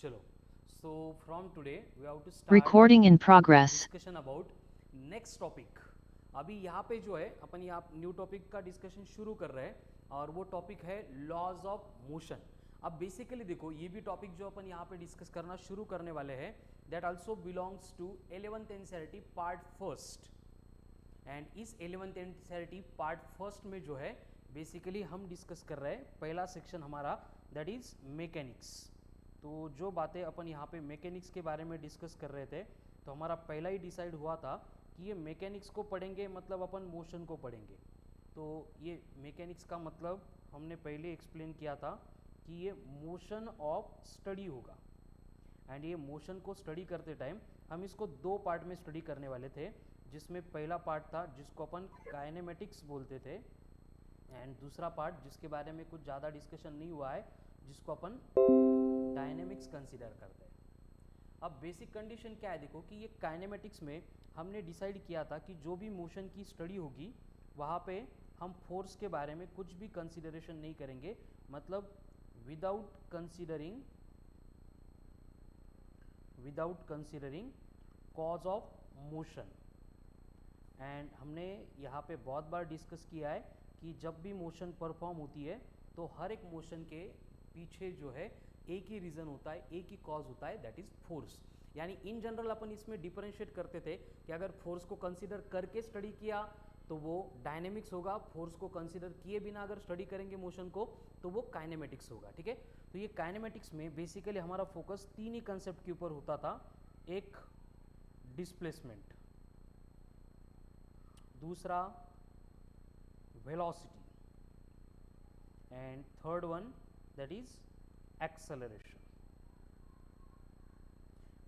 चलो, so from today we have to start Recording in progress. discussion about next topic. अभी यहाँ पे जो है अपन यहाँ न्यू टॉपिक का डिस्कशन शुरू कर रहे हैं और वो टॉपिक है लॉज ऑफ मोशन. अब बेसिकली देखो ये भी टॉपिक जो अपन यहाँ पे डिस्कस करना शुरू करने वाले हैं that also belongs to 11th NCERT part first. And इस 11th एनसीईआरटी पार्ट फर्स्ट में जो है बेसिकली हम डिस्कस कर रहे हैं पहला सेक्शन हमारा दैट इज मैकेनिक्स. तो जो बातें अपन यहाँ पे मैकेनिक्स के बारे में डिस्कस कर रहे थे तो हमारा पहला ही डिसाइड हुआ था कि ये मैकेनिक्स को पढ़ेंगे मतलब अपन मोशन को पढ़ेंगे. तो ये मैकेनिक्स का मतलब हमने पहले एक्सप्लेन किया था कि ये मोशन ऑफ स्टडी होगा. एंड ये मोशन को स्टडी करते टाइम हम इसको दो पार्ट में स्टडी करने वाले थे, जिसमें पहला पार्ट था जिसको अपन काइनेमेटिक्स बोलते थे एंड दूसरा पार्ट जिसके बारे में कुछ ज़्यादा डिस्कशन नहीं हुआ है जिसको अपन डायनेमिक्स कंसीडर करते हैं. अब बेसिक कंडीशन क्या है देखो कि ये काइनेमेटिक्स में हमने डिसाइड किया था कि जो भी मोशन की स्टडी होगी वहाँ पे हम फोर्स के बारे में कुछ भी कंसीडरेशन नहीं करेंगे, मतलब without considering cause of motion. And हमने यहाँ पे बहुत बार डिस्कस किया है कि जब भी मोशन परफॉर्म होती है तो हर एक मोशन के पीछे जो है एक ही रीज़न होता है, एक ही कॉज होता है, दैट इज़ फोर्स. यानी इन जनरल अपन इसमें डिफरेंशिएट करते थे कि अगर फोर्स को कंसीडर करके स्टडी किया तो वो डायनेमिक्स होगा, फोर्स को कंसीडर किए बिना अगर स्टडी करेंगे मोशन को तो वो काइनेमेटिक्स होगा. ठीक है, तो ये काइनेमेटिक्स में बेसिकली हमारा फोकस तीन ही कंसेप्ट के ऊपर होता था. एक डिस्प्लेसमेंट, दूसरा velocity and third one that is acceleration.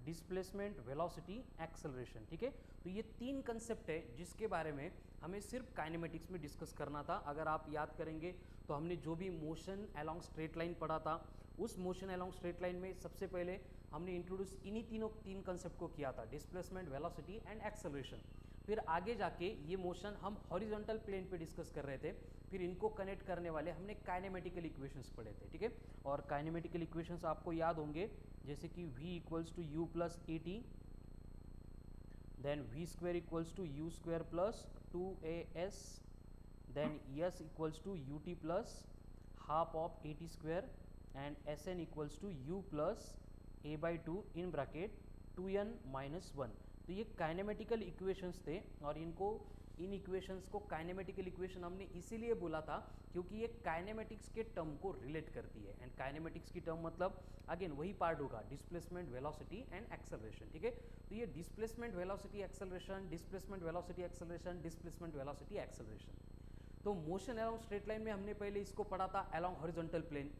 Displacement, velocity, acceleration. ठीक है, तो ये तीन कंसेप्ट है जिसके बारे में हमें सिर्फ काइनेमेटिक्स में डिस्कस करना था. अगर आप याद करेंगे तो हमने जो भी मोशन अलोंग स्ट्रेट लाइन पढ़ा था उस मोशन अलोंग स्ट्रेट लाइन में सबसे पहले हमने इंट्रोड्यूस इन्हीं तीन कंसेप्ट को किया था, डिस्प्लेसमेंट, वेलोसिटी एंड एक्सेलरेशन. फिर आगे जाके ये मोशन हम हॉरिजॉन्टल प्लेन पे डिस्कस कर रहे थे, फिर इनको कनेक्ट करने वाले हमने काइनेमेटिकल इक्वेशंस पढ़े थे. ठीक है, और काइनेमेटिकल इक्वेशंस आपको याद होंगे जैसे कि v equals to u plus a t, then v square equals to u square plus 2as, then s equals to u t plus half of a t square and sn equals to u plus a by two in bracket 2n minus 1. तो ये kinematical equations थे और इन equations को kinematical equation हमने इसीलिए बोला था क्योंकि ये काइनेमेटिक्स के टर्म को रिलेट करती है. एंड काइनेमेटिक्स की टर्म मतलब अगेन वही पार्ट होगा, डिस्प्लेसमेंट, वेलोसिटी एंड एक्सेलरेशन. ठीक है, तो ये displacement, velocity, acceleration, displacement, velocity, acceleration, displacement, velocity, acceleration. तो मोशन अलोंग स्ट्रेट लाइन में हमने पहले इसको पढ़ा था अलोंग हॉरिजॉन्टल प्लेन.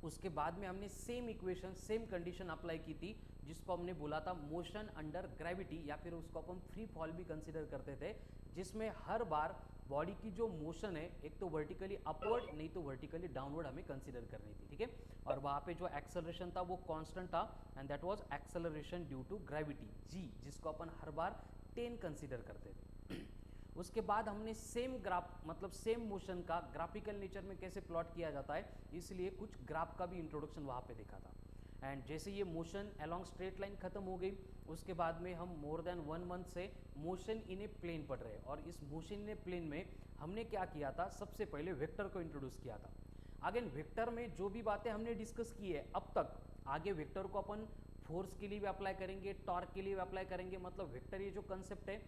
उसके बाद में हमने same equation, same condition apply की थी जिसको हमने बोला था मोशन अंडर ग्रेविटी, या फिर उसको अपन फ्री फॉल भी कंसीडर करते थे, जिसमें हर बार बॉडी की जो मोशन है एक तो वर्टिकली अपवर्ड नहीं तो वर्टिकली डाउनवर्ड हमें कंसीडर करनी थी. ठीक है, और वहाँ पे जो एक्सेलरेशन था वो कांस्टेंट था and that was acceleration due to gravity g, जिसको अपन हर बार 10 कंसीडर करते थे. उसके बाद हमने सेम ग्राफ मतलब सेम मोशन का ग्राफिकल नेचर में कैसे प्लॉट किया जाता है इसलिए कुछ ग्राफ का भी इंट्रोडक्शन वहाँ पे देखा था. एंड जैसे ये मोशन अलोंग स्ट्रेट लाइन खत्म हो गई उसके बाद में हम मोर देन 1 मंथ से मोशन इन ए प्लेन पढ़ रहे हैं. और इस मोशन इन ए प्लेन में हमने क्या किया था, सबसे पहले वेक्टर को इंट्रोड्यूस किया था. अगेन वेक्टर में जो भी बातें हमने डिस्कस की है अब तक, आगे वेक्टर को अपन फोर्स के लिए भी अप्लाई करेंगे, टॉर्क के लिए भी अप्लाई करेंगे. मतलब वेक्टर ये जो कंसेप्ट है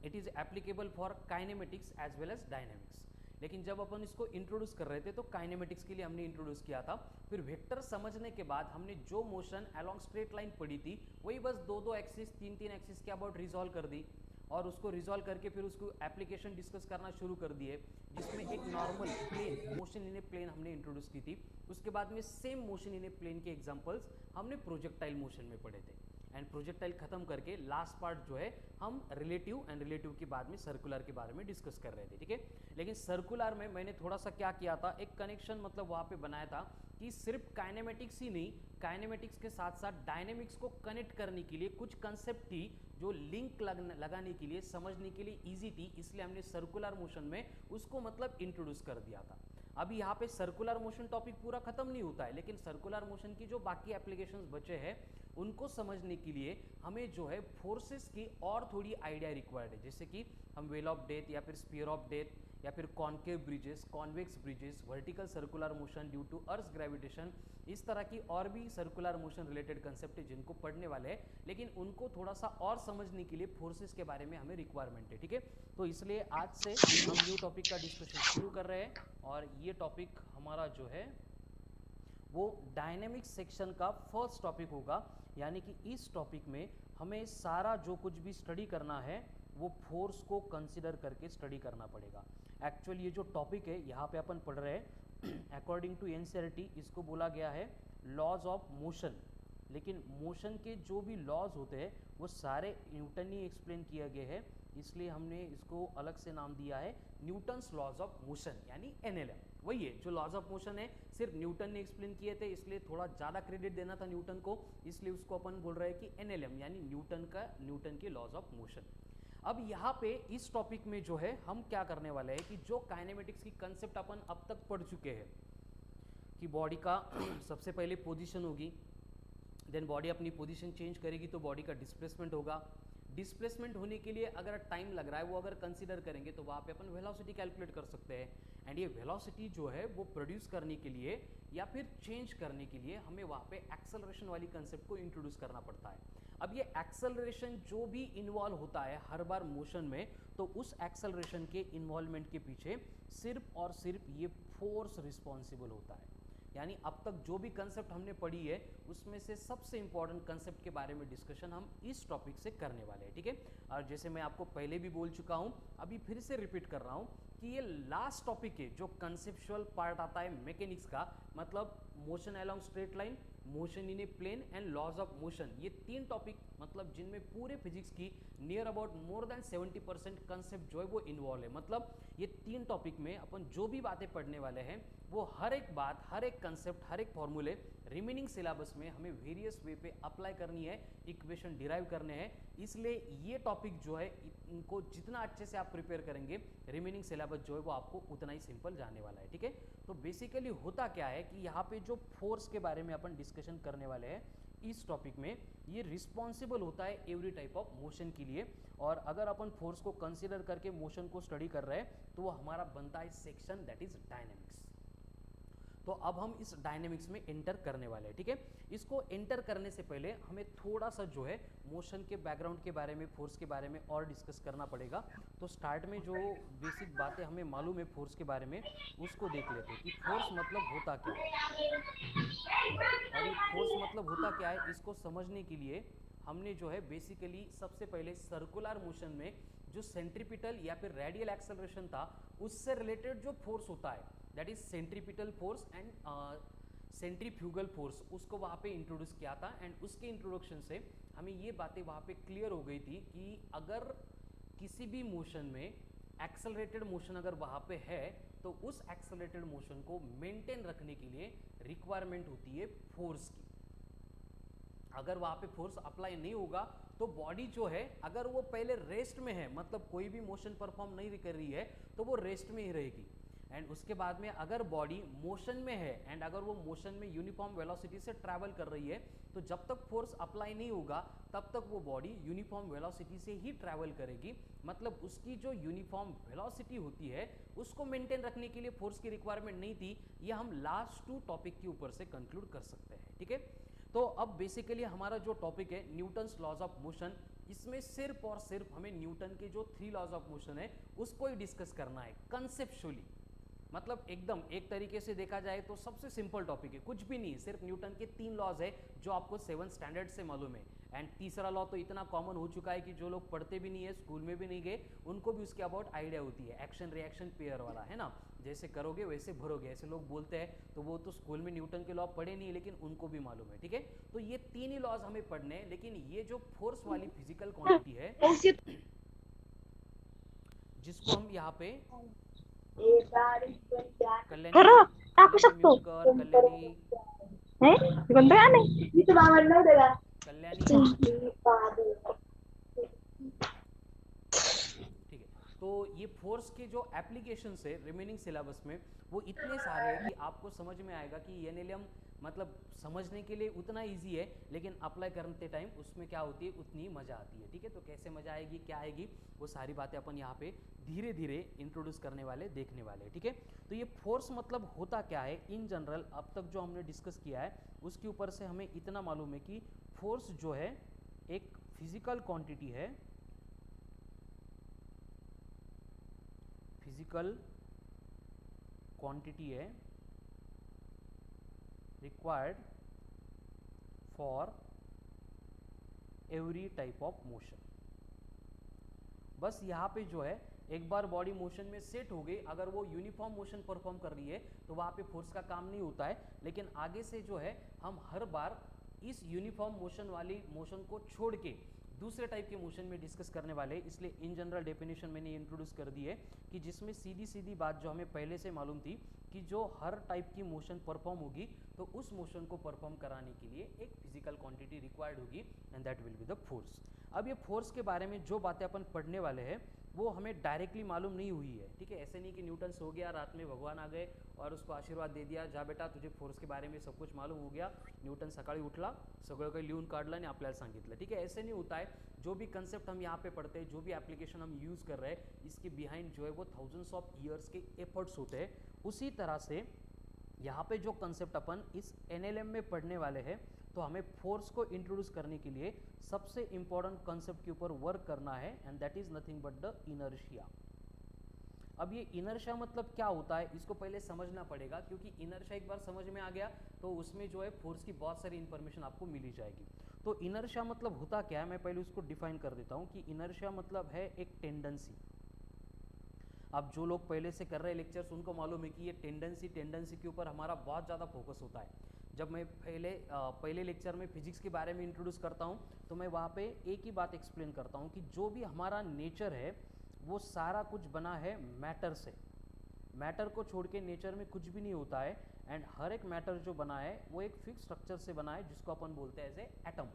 it is applicable for kinematics as well as dynamics. लेकिन जब अपन इसको इंट्रोड्यूस कर रहे थे तो काइनेमेटिक्स के लिए हमने इंट्रोड्यूस किया था. फिर वेक्टर समझने के बाद हमने जो मोशन अलोंग स्ट्रेट लाइन पढ़ी थी वही बस दो एक्सिस, तीन एक्सिस के अबाउट रिजॉल्व कर दी और उसको रिजॉल्व करके फिर उसको एप्लीकेशन डिस्कस करना शुरू कर दिए, जिसमें एक normal plane motion in a plane हमने इंट्रोड्यूस की थी. उसके बाद में same motion in a plane के एग्जांपल्स हमने प्रोजेक्टाइल मोशन में पढ़े थे. एंड प्रोजेक्टाइल खत्म करके लास्ट पार्ट जो है हम रिलेटिव एंड रिलेटिव के बाद में सर्कुलर के बारे में डिस्कस कर रहे थे. ठीक है, लेकिन सर्कुलर में मैंने थोड़ा सा क्या किया था, एक कनेक्शन मतलब वहाँ पे बनाया था कि सिर्फ काइनेमेटिक्स ही नहीं, काइनेमेटिक्स के साथ साथ डायनेमिक्स को कनेक्ट करने के लिए कुछ कंसेप्ट थी जो लिंक लगाने के लिए, समझने के लिए ईजी थी, इसलिए हमने सर्कुलर मोशन में उसको मतलब इंट्रोड्यूस कर दिया था. अभी यहाँ पे सर्कुलर मोशन टॉपिक पूरा खत्म नहीं होता है, लेकिन सर्कुलर मोशन की जो बाकी एप्लीकेशंस बचे हैं उनको समझने के लिए हमें जो है फोर्सेस की और थोड़ी आइडिया रिक्वायर्ड है, जैसे कि हम वेल ऑफ डेथ या फिर स्पीयर ऑफ डेथ या फिर concave bridges, convex bridges, vertical circular motion due to Earth gravitation, इस तरह की और भी सर्कुलर मोशन रिलेटेड कंसेप्ट है जिनको पढ़ने वाले हैं, लेकिन उनको थोड़ा सा और समझने के लिए फोर्सेस के बारे में हमें रिक्वायरमेंट है, ठीक है। तो इसलिए आज से हम न्यू टॉपिक का डिस्कशन शुरू कर रहे हैं, और ये टॉपिक हमारा जो है वो डायनेमिक्स सेक्शन का फर्स्ट टॉपिक होगा, यानी कि इस टॉपिक में हमें सारा जो कुछ भी स्टडी करना है वो फोर्स को कंसिडर करके स्टडी करना पड़ेगा। एक्चुअली ये जो टॉपिक है यहाँ पे अपन पढ़ रहे हैं अकॉर्डिंग टू एनसीईआरटी इसको बोला गया है लॉज ऑफ मोशन, लेकिन मोशन के जो भी लॉज होते हैं वो सारे न्यूटन ही एक्सप्लेन किया गया है, इसलिए हमने इसको अलग से नाम दिया है न्यूटन्स लॉज ऑफ मोशन, यानी एनएलएम। वही है जो लॉज ऑफ मोशन है सिर्फ न्यूटन ने एक्सप्लेन किए थे, इसलिए थोड़ा ज़्यादा क्रेडिट देना था न्यूटन को, इसलिए उसको अपन बोल रहे हैं कि एनएलएम यानी न्यूटन के लॉज ऑफ मोशन। अब यहाँ पे इस टॉपिक में जो है हम क्या करने वाले हैं कि जो काइनेमेटिक्स की कंसेप्ट अपन अब तक पढ़ चुके हैं कि बॉडी का सबसे पहले पोजीशन होगी, देन बॉडी अपनी पोजीशन चेंज करेगी तो बॉडी का डिस्प्लेसमेंट होगा, डिस्प्लेसमेंट होने के लिए अगर टाइम लग रहा है वो अगर कंसीडर करेंगे तो वहाँ पे अपन वेलोसिटी कैलकुलेट कर सकते हैं, एंड ये वेलोसिटी जो है वो प्रोड्यूस करने के लिए या फिर चेंज करने के लिए हमें वहाँ पे एक्सेलरेशन वाली कंसेप्ट को इंट्रोड्यूस करना पड़ता है। अब ये एक्सेलरेशन जो भी इन्वॉल्व होता है हर बार मोशन में, तो उस एक्सेलरेशन के इन्वॉल्वमेंट के पीछे सिर्फ और सिर्फ ये फोर्स रिस्पॉन्सिबल होता है। यानी अब तक जो भी कंसेप्ट हमने पढ़ी है उसमें से सबसे इंपॉर्टेंट कंसेप्ट के बारे में डिस्कशन हम इस टॉपिक से करने वाले हैं, ठीक है। और जैसे मैं आपको पहले भी बोल चुका हूँ, अभी फिर से रिपीट कर रहा हूँ कि ये लास्ट टॉपिक है जो कंसेप्चुअल पार्ट आता है मैकेनिक्स का, मतलब motion along straight line, motion in a plane and laws of motion, ये तीन टॉपिक मतलब जिनमें पूरे फिजिक्स की near about more than 70% concept जो है वो इन्वॉल्व है। मतलब ये तीन टॉपिक में अपन जो भी बातें पढ़ने वाले हैं वो हर एक बात, हर एक कंसेप्ट, हर एक फॉर्मूले रिमेनिंग सिलेबस में हमें वेरियस वे पे अप्लाई करनी है, इक्वेशन डिराइव करने हैं, इसलिए ये टॉपिक जो है इनको जितना अच्छे से आप प्रिपेयर करेंगे रिमेनिंग सिलेबस जो है वो आपको उतना ही सिंपल जाने वाला है, ठीक है। तो बेसिकली होता क्या है कि यहाँ पे जो फोर्स के बारे में अपन डिस्कशन करने वाले हैं इस टॉपिक में, ये रिस्पॉन्सिबल होता है एवरी टाइप ऑफ मोशन के लिए, और अगर अपन फोर्स को कंसिडर करके मोशन को स्टडी कर रहे हैं तो वो हमारा बनता है सेक्शन दैट इज डायनेमिक्स। तो अब हम इस डायनेमिक्स में एंटर करने वाले हैं, ठीक है। इसको एंटर करने से पहले हमें थोड़ा सा जो है मोशन के बैकग्राउंड के बारे में, फोर्स के बारे में और डिस्कस करना पड़ेगा। तो स्टार्ट में जो बेसिक बातें हमें मालूम है फोर्स के बारे में उसको देख लेते हैं कि फोर्स मतलब होता क्या है, और ये फोर्स मतलब होता क्या है इसको समझने के लिए हमने जो है बेसिकली सबसे पहले सर्कुलर मोशन में जो सेंट्रीपिटल या फिर रेडियल एक्सेलरेशन था उससे रिलेटेड जो फोर्स होता है that is centripetal force and centrifugal force, उसको वहाँ पे इंट्रोड्यूस किया था, एंड उसके इंट्रोडक्शन से हमें ये बातें वहाँ पे क्लियर हो गई थी कि अगर किसी भी मोशन में एक्सेलरेटेड मोशन अगर वहाँ पे है तो उस एक्सेलरेटेड मोशन को मेंटेन रखने के लिए रिक्वायरमेंट होती है फोर्स की। अगर वहाँ पे फोर्स अप्लाई नहीं होगा तो बॉडी जो है अगर वो पहले रेस्ट में है, मतलब कोई भी मोशन परफॉर्म नहीं कर रही है तो वो रेस्ट में ही रहेगी, एंड उसके बाद में अगर बॉडी मोशन में है एंड अगर वो मोशन में यूनिफॉर्म वेलोसिटी से ट्रैवल कर रही है तो जब तक फोर्स अप्लाई नहीं होगा तब तक वो बॉडी यूनिफॉर्म वेलोसिटी से ही ट्रैवल करेगी। मतलब उसकी जो यूनिफॉर्म वेलोसिटी होती है उसको मेंटेन रखने के लिए फोर्स की रिक्वायरमेंट नहीं थी, ये हम लास्ट 2 टॉपिक के ऊपर से कंक्लूड कर सकते हैं, ठीक है। तो अब बेसिकली हमारा जो टॉपिक है न्यूटन्स लॉज ऑफ मोशन, इसमें सिर्फ और सिर्फ हमें न्यूटन के जो 3 लॉज ऑफ मोशन है उसको ही डिस्कस करना है कंसेप्चुअली। मतलब एकदम एक तरीके से देखा जाए तो सबसे सिंपल टॉपिक है, कुछ भी नहीं, सिर्फ न्यूटन के 3 लॉज है जो आपको 7th स्टैंडर्ड से मालूम है, एंड तीसरा लॉ तो इतना कॉमन हो चुका है कि जो लोग पढ़ते भी नहीं है, स्कूल में भी नहीं गए, उनको भी उसके अबाउट आइडिया होती है, एक्शन रिएक्शन पेयर वाला, है ना, जैसे करोगे वैसे भरोगे, ऐसे लोग बोलते हैं, तो वो तो स्कूल में न्यूटन के लॉ पढ़े नहीं लेकिन उनको भी मालूम है, ठीक है। तो ये 3 ही लॉज हमें पढ़ने हैं, लेकिन ये जो फोर्स वाली फिजिकल क्वांटिटी है जिसको हम यहाँ पे खरं टाकू शकतो कल्याणी कोणतं गाणं कल्याणी ठीक है। तो ये फोर्स के जो एप्लीकेशंस है रिमेनिंग सिलेबस में वो इतने सारे हैं कि आपको समझ में आएगा कि एनएलएम मतलब समझने के लिए उतना इजी है, लेकिन अप्लाई करते टाइम उसमें क्या होती है उतनी मज़ा आती है। ठीक है, तो कैसे मज़ा आएगी, क्या आएगी, वो सारी बातें अपन यहाँ पे धीरे धीरे इंट्रोड्यूस करने वाले, देखने वाले। ठीक है, तो ये फोर्स मतलब होता क्या है इन जनरल, अब तक जो हमने डिस्कस किया है उसके ऊपर से हमें इतना मालूम है कि फोर्स जो है एक फिजिकल क्वांटिटी है, फिजिकल क्वांटिटी है required for every type of motion. बस यहाँ पे जो है एक बार बॉडी मोशन में सेट हो गई, अगर वो यूनिफॉर्म मोशन परफॉर्म कर रही है तो वहाँ पे फोर्स का काम नहीं होता है, लेकिन आगे से जो है हम हर बार इस यूनिफॉर्म मोशन वाली मोशन को छोड़ के दूसरे टाइप के मोशन में डिस्कस करने वाले, इसलिए इन जनरल डेफिनेशन मैंने इंट्रोड्यूस कर दी है कि जिसमें सीधी सीधी बात जो हमें पहले से मालूम थी कि जो हर टाइप की मोशन परफॉर्म होगी तो उस मोशन को परफॉर्म कराने के लिए एक फिजिकल क्वांटिटी रिक्वायर्ड होगी and that will be the force. अब ये फोर्स के बारे में जो बातें अपन पढ़ने वाले हैं वो हमें डायरेक्टली मालूम नहीं हुई है। ठीक है, ऐसे नहीं कि न्यूटन सो गया रात में, भगवान आ गए और उसको आशीर्वाद दे दिया, जा बेटा तुझे फोर्स के बारे में सब कुछ मालूम हो गया, न्यूटन सकाळी उठला सगळं काही लिहून काढलं आणि आपल्याला सांगितलं। ठीक है, ऐसे नहीं होता है। जो भी कंसेप्ट हम यहाँ पे पढ़ते हैं, जो भी एप्लीकेशन हम यूज़ कर रहे हैं, इसके बिहाइंड जो है वो थाउजेंड्स ऑफ ईयर्स के एफर्ट्स होते हैं। उसी तरह से यहाँ पे जो कंसेप्ट अपन इस एनएलएम में पढ़ने वाले हैं, तो हमें फोर्स को इंट्रोड्यूस करने के लिए सबसे इंपॉर्टेंट कंसेप्ट के ऊपर वर्क करना है and that is nothing but the inertia. अब ये इनर्शिया मतलब क्या होता है इसको पहले समझना पड़ेगा, क्योंकि इनर्शिया एक बार समझ में आ गया तो उसमें जो है फोर्स की बहुत सारी इंफॉर्मेशन आपको मिली जाएगी। तो इनर्शिया मतलब होता क्या है, मैं पहले उसको डिफाइन कर देता हूँ कि इनर्शिया मतलब है एक टेंडेंसी। अब जो लोग पहले से कर रहे हैं लेक्चर्स उनको मालूम है कि ये टेंडेंसी के ऊपर हमारा बहुत ज़्यादा फोकस होता है। जब मैं पहले लेक्चर में फिजिक्स के बारे में इंट्रोड्यूस करता हूँ तो मैं वहाँ पे एक ही बात एक्सप्लेन करता हूँ कि जो भी हमारा नेचर है वो सारा कुछ बना है मैटर से। मैटर को छोड़ के नेचर में कुछ भी नहीं होता है एंड हर एक मैटर जो बना है वो एक फिक्स स्ट्रक्चर से बना है जिसको अपन बोलते हैं एज ए एटम।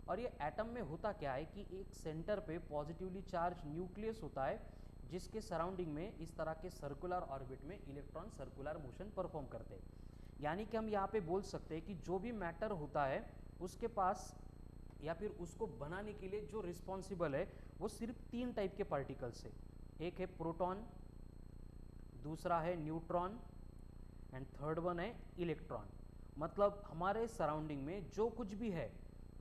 और ये एटम में होता क्या है कि एक सेंटर पे पॉजिटिवली चार्ज न्यूक्लियस होता है जिसके सराउंडिंग में इस तरह के सर्कुलर ऑर्बिट में इलेक्ट्रॉन सर्कुलर मोशन परफॉर्म करते हैं। यानी कि हम यहाँ पे बोल सकते हैं कि जो भी मैटर होता है उसके पास या फिर उसको बनाने के लिए जो रिस्पॉन्सिबल है वो सिर्फ 3 टाइप के पार्टिकल्स है। एक है प्रोटॉन, दूसरा है न्यूट्रॉन एंड थर्ड वन है इलेक्ट्रॉन। मतलब हमारे सराउंडिंग में जो कुछ भी है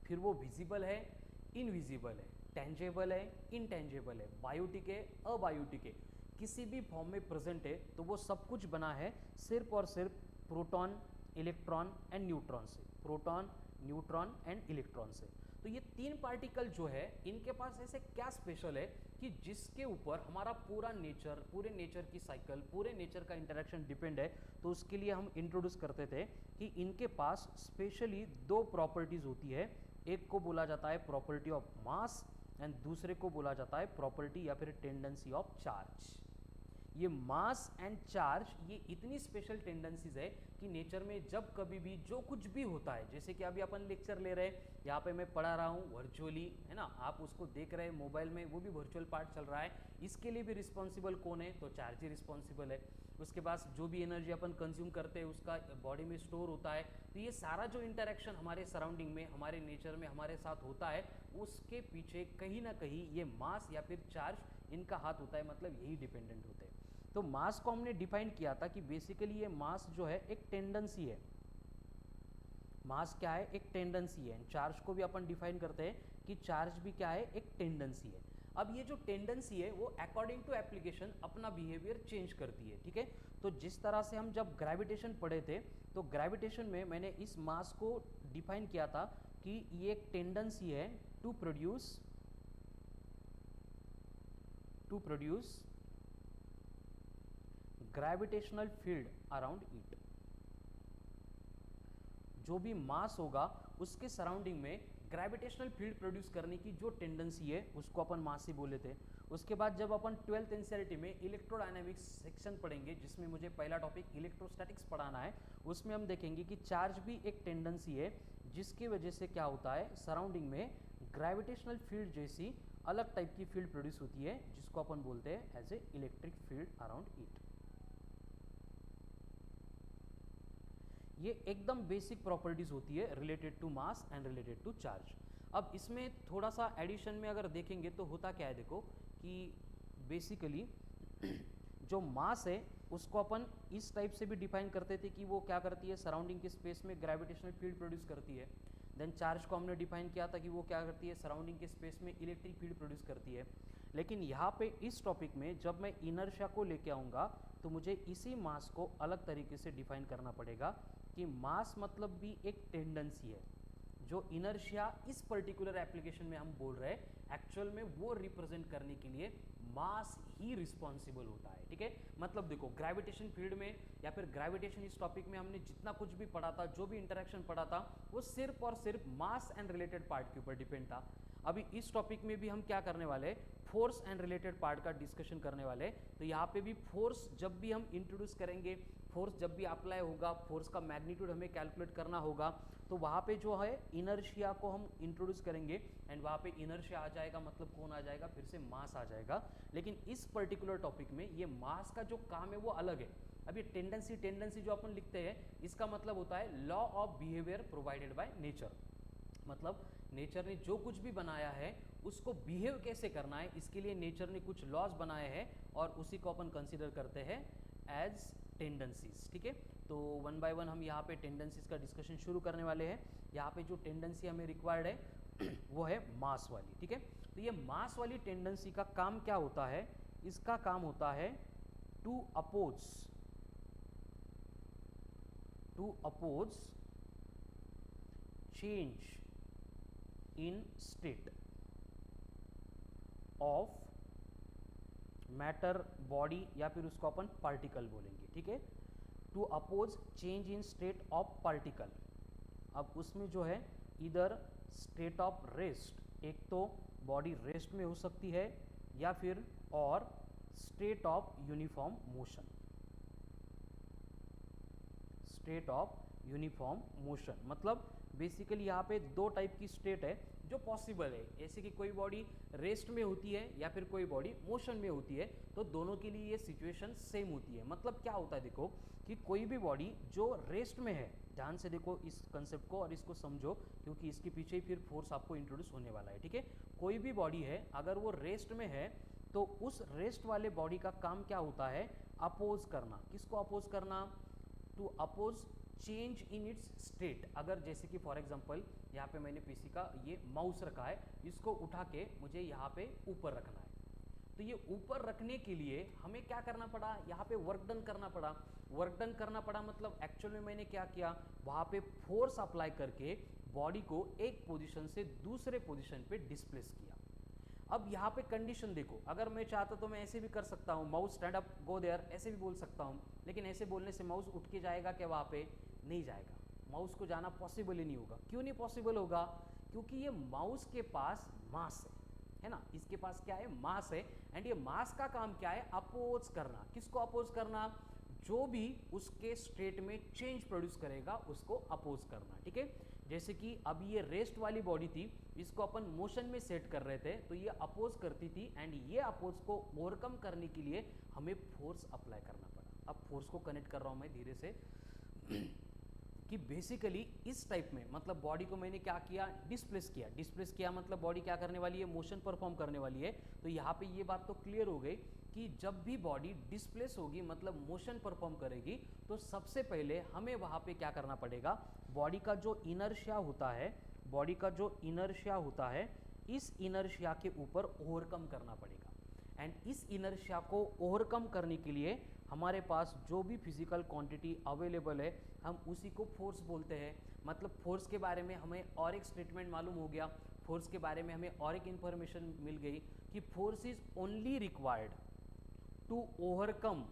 फिर वो विजिबल है, इनविजिबल है, टेंजेबल है, इनटेंजेबल है, बायोटिक है, अबायोटिक है, किसी भी फॉर्म में प्रेजेंट है, तो वो सब कुछ बना है सिर्फ और सिर्फ प्रोटॉन, इलेक्ट्रॉन एंड न्यूट्रॉन से। प्रोटॉन, न्यूट्रॉन एंड इलेक्ट्रॉन से। तो ये 3 पार्टिकल जो है इनके पास ऐसे क्या स्पेशल है कि जिसके ऊपर हमारा पूरा नेचर, पूरे नेचर की साइकिल, पूरे नेचर का इंटरेक्शन डिपेंड है। तो उसके लिए हम इंट्रोड्यूस करते थे कि इनके पास स्पेशली 2 प्रॉपर्टीज होती है। एक को बोला जाता है प्रॉपर्टी ऑफ मास एंड दूसरे को बोला जाता है प्रॉपर्टी या फिर टेंडेंसी ऑफ चार्ज। ये मास एंड चार्ज ये इतनी स्पेशल टेंडेंसीज है कि नेचर में जब कभी भी जो कुछ भी होता है, जैसे कि अभी अपन लेक्चर ले रहे हैं, यहाँ पे मैं पढ़ा रहा हूँ वर्चुअली, है ना, आप उसको देख रहे हैं मोबाइल में, वो भी वर्चुअल पार्ट चल रहा है। इसके लिए भी रिस्पॉन्सिबल कौन है, तो चार्ज ही रिस्पॉन्सिबल है। उसके पास जो भी एनर्जी अपन कंज्यूम करते हैं उसका बॉडी में स्टोर होता है। तो ये सारा जो इंटरेक्शन हमारे सराउंडिंग में, हमारे नेचर में हमारे साथ होता है, उसके पीछे कहीं ना कहीं ये मास या फिर चार्ज इनका हाथ होता है, मतलब यही डिपेंडेंट होते हैं। तो मास को हमने डिफाइन किया था कि बेसिकली ये मास जो है एक टेंडेंसी है। मास क्या है, एक टेंडेंसी है। चार्ज को भी अपन डिफाइन करते हैं कि चार्ज भी क्या है, एक टेंडेंसी है। अब ये जो टेंडेंसी है वो अकॉर्डिंग टू एप्लीकेशन अपना बिहेवियर चेंज करती है। ठीक है, तो जिस तरह से हम जब ग्रेविटेशन पढ़े थे तो ग्रेविटेशन में मैंने इस मास को डिफाइन किया था कि ये एक टेंडेंसी है to produce gravitational field around it. जो भी मास होगा उसके सराउंडिंग में ग्रेविटेशनल फील्ड प्रोड्यूस करने की जो टेंडेंसी है उसको अपन मास ही बोले थे। उसके बाद जब अपन 12th एनसीईआरटी में इलेक्ट्रोडायनामिक्स सेक्शन पढ़ेंगे, जिसमें मुझे पहला टॉपिक इलेक्ट्रोस्टैटिक्स पढ़ाना है, उसमें हम देखेंगे कि चार्ज भी एक टेंडेंसी है जिसकी वजह से क्या होता है, सराउंडिंग में ग्रेविटेशनल फील्ड जैसी अलग टाइप की फील्ड प्रोड्यूस होती है जिसको अपन बोलते हैं as a electric field around it. ये एकदम बेसिक प्रॉपर्टीज होती है related to mass and related to charge. अब इसमें थोड़ा सा एडिशन में अगर देखेंगे तो होता क्या है, देखो कि बेसिकली जो मास है उसको अपन इस टाइप से भी डिफाइन करते थे कि वो क्या करती है, सराउंडिंग के स्पेस में ग्रेविटेशनल फील्ड प्रोड्यूस करती है। देन चार्ज को हमने डिफाइन किया था कि वो क्या करती है, सराउंडिंग के स्पेस में इलेक्ट्रिक फील्ड प्रोड्यूस करती है। लेकिन यहाँ पे इस टॉपिक में जब मैं इनर्शिया को लेके आऊँगा तो मुझे इसी मास को अलग तरीके से डिफाइन करना पड़ेगा कि मास मतलब भी एक टेंडेंसी है। जो इनर्शिया इस पर्टिकुलर एप्लीकेशन में हम बोल रहे हैं एक्चुअल में वो रिप्रेजेंट करने के लिए मास ही रिस्पॉन्सिबल होता है। ठीक है, मतलब देखो ग्रेविटेशन फील्ड में या फिर ग्रेविटेशन इस टॉपिक में हमने जितना कुछ भी पढ़ा था, जो भी इंटरेक्शन पढ़ा था, वो सिर्फ और सिर्फ मास एंड रिलेटेड पार्ट के ऊपर डिपेंड था। अभी इस टॉपिक में भी हम क्या करने वाले हैं, फोर्स एंड रिलेटेड पार्ट का डिस्कशन करने वाले हैं। तो यहाँ पे भी फोर्स जब भी हम इंट्रोड्यूस करेंगे, फोर्स जब भी अप्लाई होगा, फोर्स का मैग्नीट्यूड हमें कैलकुलेट करना होगा, तो वहाँ पे जो है इनर्शिया को हम इंट्रोड्यूस करेंगे एंड वहाँ पे इनर्शिया आ जाएगा, मतलब कौन आ जाएगा, फिर से मास आ जाएगा। लेकिन इस पर्टिकुलर टॉपिक में ये मास का जो काम है वो अलग है। अब ये टेंडेंसी जो अपन लिखते हैं इसका मतलब होता है law of behaviour provided by nature. मतलब नेचर ने जो कुछ भी बनाया है उसको बिहेव कैसे करना है, इसके लिए नेचर ने कुछ लॉज बनाए हैं और उसी को अपन कंसीडर करते हैं एज टेंडेंसीज। ठीक है, तो वन बाय वन हम यहाँ पे टेंडेंसीज का डिस्कशन शुरू करने वाले हैं। यहाँ पे जो टेंडेंसी हमें रिक्वायर्ड है वो है मास वाली। ठीक है, तो ये मास वाली टेंडेंसी का काम क्या होता है, इसका काम होता है to oppose change in state of matter body, या फिर उसको अपन पार्टिकल बोलेंगे। ठीक है, to oppose change in state of particle. अब उसमें जो है इधर स्टेट ऑफ रेस्ट, एक तो बॉडी रेस्ट में हो सकती है या फिर और state of uniform motion. State of uniform motion मतलब बेसिकली यहाँ पे दो टाइप की स्टेट है जो पॉसिबल है, जैसे कि कोई बॉडी रेस्ट में होती है या फिर कोई बॉडी मोशन में होती है, तो दोनों के लिए ये सिचुएशन सेम होती है। मतलब क्या होता है, देखो कि कोई भी बॉडी जो रेस्ट में है, ध्यान से देखो इस कंसेप्ट को और इसको समझो क्योंकि इसके पीछे ही फिर फोर्स आपको इंट्रोड्यूस होने वाला है। ठीक है, कोई भी बॉडी है अगर वो रेस्ट में है तो उस रेस्ट वाले बॉडी का काम क्या होता है, अपोज करना। किसको अपोज करना, to oppose change in its state. अगर जैसे कि फॉर एग्जांपल यहाँ पे मैंने पीसी का ये माउस रखा है, इसको उठा के मुझे यहाँ पे ऊपर रखना है, तो ये ऊपर रखने के लिए हमें क्या करना पड़ा, यहाँ पे वर्क डन करना पड़ा। वर्क डन करना पड़ा मतलब एक्चुअल में मैंने क्या किया, वहाँ पे फोर्स अप्लाई करके बॉडी को एक पोजीशन से दूसरे पोजीशन पे डिस्प्लेस किया। अब यहाँ पे कंडीशन देखो, अगर मैं चाहता तो मैं ऐसे भी कर सकता हूँ, mouse stand up go there ऐसे भी बोल सकता हूँ, लेकिन ऐसे बोलने से माउस उठ के जाएगा क्या, वहाँ पे नहीं जाएगा, माउस को जाना पॉसिबल ही नहीं होगा। क्यों नहीं पॉसिबल होगा, क्योंकि ये माउस के पास मास है ना, इसके पास क्या है, मास है। एंड ये मास का काम क्या है, अपोज करना। किसको अपोज करना, जो भी उसके स्टेट में चेंज प्रोड्यूस करेगा उसको अपोज करना। ठीक है, जैसे कि अभी ये रेस्ट वाली बॉडी थी, इसको अपन मोशन में सेट कर रहे थे तो ये अपोज करती थी, एंड ये अपोज को ओवरकम करने के लिए हमें फोर्स अप्लाई करना पड़ा। अब फोर्स को कनेक्ट कर रहा हूँ मैं धीरे से कि बेसिकली इस टाइप में मतलब बॉडी को मैंने क्या किया, डिस्प्लेस किया। डिस्प्लेस किया मतलब बॉडी क्या करने वाली है, मोशन परफॉर्म करने वाली है। तो यहाँ पे ये बात तो क्लियर हो गई कि जब भी बॉडी डिस्प्लेस होगी मतलब मोशन परफॉर्म करेगी, तो सबसे पहले हमें वहाँ पे क्या करना पड़ेगा, बॉडी का जो इनर्शिया होता है, बॉडी का जो इनर्शिया होता है, इस इनर्शिया के ऊपर ओवरकम करना पड़ेगा। एंड इस इनर्शिया को ओवरकम करने के लिए हमारे पास जो भी फिजिकल क्वांटिटी अवेलेबल है हम उसी को फोर्स बोलते हैं। मतलब फोर्स के बारे में हमें और एक स्टेटमेंट मालूम हो गया, फोर्स के बारे में हमें और एक इन्फॉर्मेशन मिल गई कि force is only required to overcome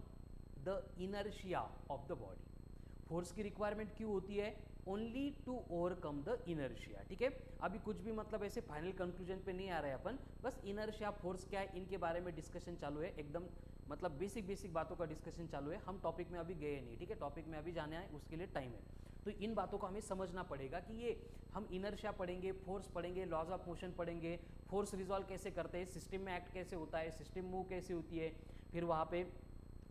the inertia of the body. Force की रिक्वायरमेंट क्यों होती है, only to overcome the inertia. ठीक है, अभी कुछ भी मतलब ऐसे फाइनल कंक्लूजन पे नहीं आ रहे अपन, बस इनर्शिया फोर्स क्या है इनके बारे में डिस्कशन चालू है, एकदम मतलब बेसिक बातों का डिस्कशन चालू है। हम टॉपिक में अभी गए नहीं, ठीक है, टॉपिक में अभी जाने आए उसके लिए टाइम है। तो इन बातों को हमें समझना पड़ेगा कि ये हम इनर्शिया पढ़ेंगे, फोर्स पढ़ेंगे, लॉज ऑफ मोशन पढ़ेंगे, फोर्स रिजॉल्व कैसे करते हैं, सिस्टम में एक्ट कैसे होता है, सिस्टम मूव कैसे होती है, फिर वहाँ पे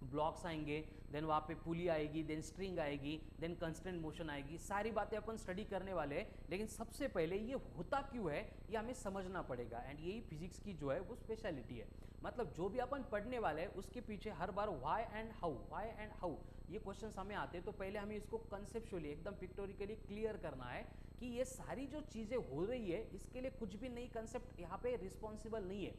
ब्लॉक्स आएंगे, देन वहाँ पे पुली आएगी, देन स्ट्रिंग आएगी, देन कंस्टेंट मोशन आएगी, सारी बातें अपन स्टडी करने वाले हैं। लेकिन सबसे पहले ये होता क्यों है ये हमें समझना पड़ेगा, एंड यही फिजिक्स की जो है वो स्पेशलिटी है। मतलब जो भी अपन पढ़ने वाले हैं उसके पीछे हर बार व्हाई एंड हाउ ये क्वेश्चंस हमें आते हैं। तो पहले हमें इसको कंसेप्चुअली एकदम पिक्टोरिकली क्लियर करना है कि ये सारी जो चीज़ें हो रही है इसके लिए कुछ भी नई कंसेप्ट यहाँ पे रिस्पॉन्सिबल नहीं है।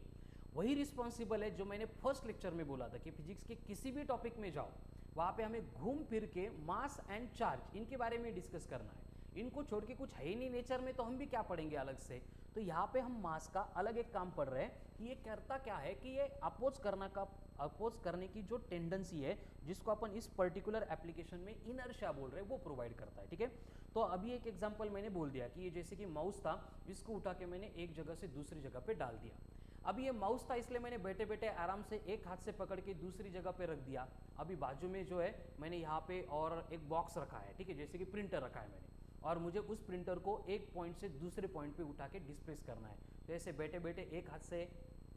वही रिस्पॉन्सिबल है जो मैंने फर्स्ट लेक्चर में बोला था कि फिजिक्स के किसी भी टॉपिक में जाओ वहाँ पे हमें घूम फिर के मास एंड चार्ज इनके बारे में डिस्कस करना है। इनको छोड़ के कुछ है ही नहीं नेचर में, तो हम भी क्या पढ़ेंगे अलग से। तो यहाँ पे हम मास का अलग एक काम पढ़ रहे हैं कि ये करता क्या है कि ये अपोज करने की जो टेंडेंसी है जिसको अपन इस पर्टिकुलर एप्लीकेशन में इनर्शिया बोल रहे हैं वो प्रोवाइड करता है। ठीक है, तो अभी एक एग्जांपल मैंने बोल दिया कि ये जैसे कि माउस था, इसको उठा के मैंने एक जगह से दूसरी जगह पे डाल दिया। अब ये माउस था इसलिए मैंने बैठे बैठे आराम से एक हाथ से पकड़ के दूसरी जगह पे रख दिया। अभी बाजू में जो है मैंने यहाँ पे और एक बॉक्स रखा है, ठीक है, जैसे कि प्रिंटर रखा है मैंने, और मुझे उस प्रिंटर को एक पॉइंट से दूसरे पॉइंट पे उठा के डिस्प्लेस करना है। तो ऐसे बैठे बैठे एक हाथ से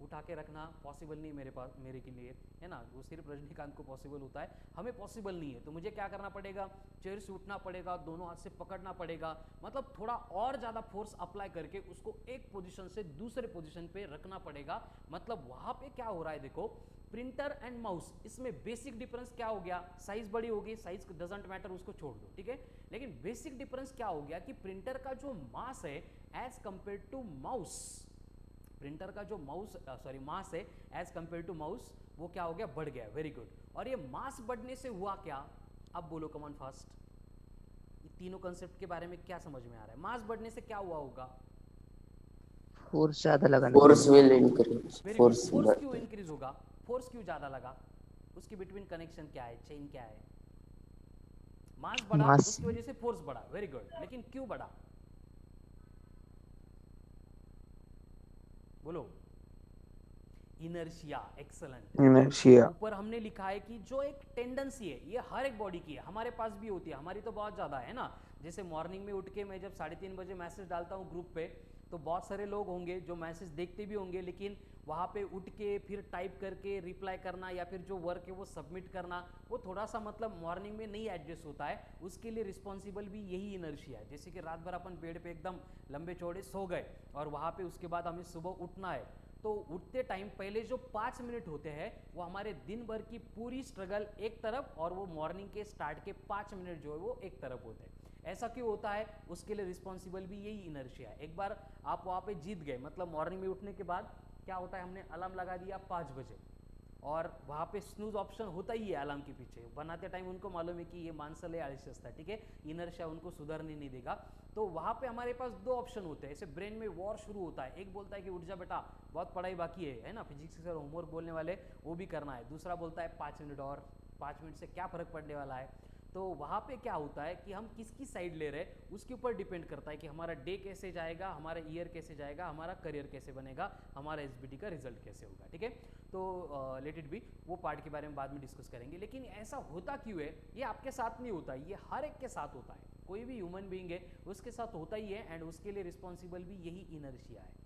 उठा के रखना पॉसिबल नहीं मेरे के लिए, है ना। वो सिर्फ रजनीकांत को पॉसिबल होता है, हमें पॉसिबल नहीं है। तो मुझे क्या करना पड़ेगा, चेयर से उठना पड़ेगा, दोनों हाथ से पकड़ना पड़ेगा, मतलब थोड़ा और ज़्यादा फोर्स अप्लाई करके उसको एक पोजीशन से दूसरे पोजीशन पे रखना पड़ेगा। मतलब वहाँ पे क्या हो रहा है देखो, प्रिंटर एंड माउस इसमें बेसिक डिफरेंस क्या हो गया, साइज बड़ी होगी, साइज डजंट मैटर, उसको छोड़ दो, ठीक है। लेकिन बेसिक डिफरेंस क्या हो गया कि प्रिंटर का जो मास है as compare to mouse, printer का जो मास है एज कंपेयर टू माउस, वो क्या हो गया, बढ़ गया। Very good. और ये मास बढ़ने से हुआ क्या, अब बोलो कमॉन फास्ट, ये तीनों कंसेप्ट के बारे में क्या समझ में आ रहा है। मास बढ़ने से क्या हुआ होगा, फोर्स ज्यादा लगाना, force will increase. Very good. Force क्यों इंक्रीज होगा, फोर्स क्यों ज्यादा लगा, उसके बिटवीन कनेक्शन क्या है, चेन क्या है। मास बढ़ा उसकी वजह से फोर्स बढ़ा, वेरी गुड। लेकिन क्यों बढ़ा, बोलो। Inertia, excellent. इनर्शिया। ऊपर हमने लिखा है कि जो एक टेंडेंसी है ये हर एक बॉडी की है, हमारे पास भी होती है, हमारी तो बहुत ज़्यादा है ना। जैसे मॉर्निंग में उठ के मैं जब 3:30 बजे मैसेज डालता हूँ ग्रुप पे, तो बहुत सारे लोग होंगे जो मैसेज देखते भी होंगे, लेकिन वहाँ पे उठ के फिर टाइप करके रिप्लाई करना या फिर जो वर्क है वो सबमिट करना, वो थोड़ा सा मतलब मॉर्निंग में नहीं एडजस्ट होता है। उसके लिए रिस्पॉन्सिबल भी यही इनर्शिया है। जैसे कि रात भर अपन बेड पे एकदम लंबे चौड़े सो गए और वहाँ पे उसके बाद हमें सुबह उठना है, तो उठते टाइम पहले जो 5 मिनट होते हैं वो हमारे दिन भर की पूरी स्ट्रगल एक तरफ, और वो मॉर्निंग के स्टार्ट के 5 मिनट जो है वो एक तरफ होते हैं। ऐसा क्यों होता है, उसके लिए रिस्पॉन्सिबल भी यही इनर्शिया है। एक बार आप वहाँ पे जीत गए, मतलब मॉर्निंग में उठने के बाद क्या होता है, हमने अलार्म लगा दिया 5 बजे, और वहाँ पे स्नूज ऑप्शन होता ही है अलार्म के पीछे। बनाते टाइम उनको मालूम है कि ये मानसल है, आलस्यस था, ठीक है, इनर्शिया उनको सुधरने नहीं देगा। तो वहाँ पे हमारे पास 2 ऑप्शन होते हैं, ऐसे ब्रेन में वॉर शुरू होता है। एक बोलता है कि उठ जा बेटा, बहुत पढ़ाई बाकी है ना, फिजिक्स सर होमवर्क बोलने वाले वो भी करना है। दूसरा बोलता है 5 मिनट और, 5 मिनट से क्या फ़र्क पड़ने वाला है। तो वहाँ पे क्या होता है कि हम किसकी साइड ले रहे हैं उसके ऊपर डिपेंड करता है कि हमारा डे कैसे जाएगा, हमारा ईयर कैसे जाएगा, हमारा करियर कैसे बनेगा, हमारा एसबीटी का रिजल्ट कैसे होगा, ठीक है। तो लेट इट बी, वो पार्ट के बारे में बाद में डिस्कस करेंगे। लेकिन ऐसा होता क्यों है, ये आपके साथ नहीं होता, ये हर एक के साथ होता है। कोई भी ह्यूमन बीइंग है उसके साथ होता ही है, एंड उसके लिए रिस्पॉन्सिबल भी यही इनर्शिया है।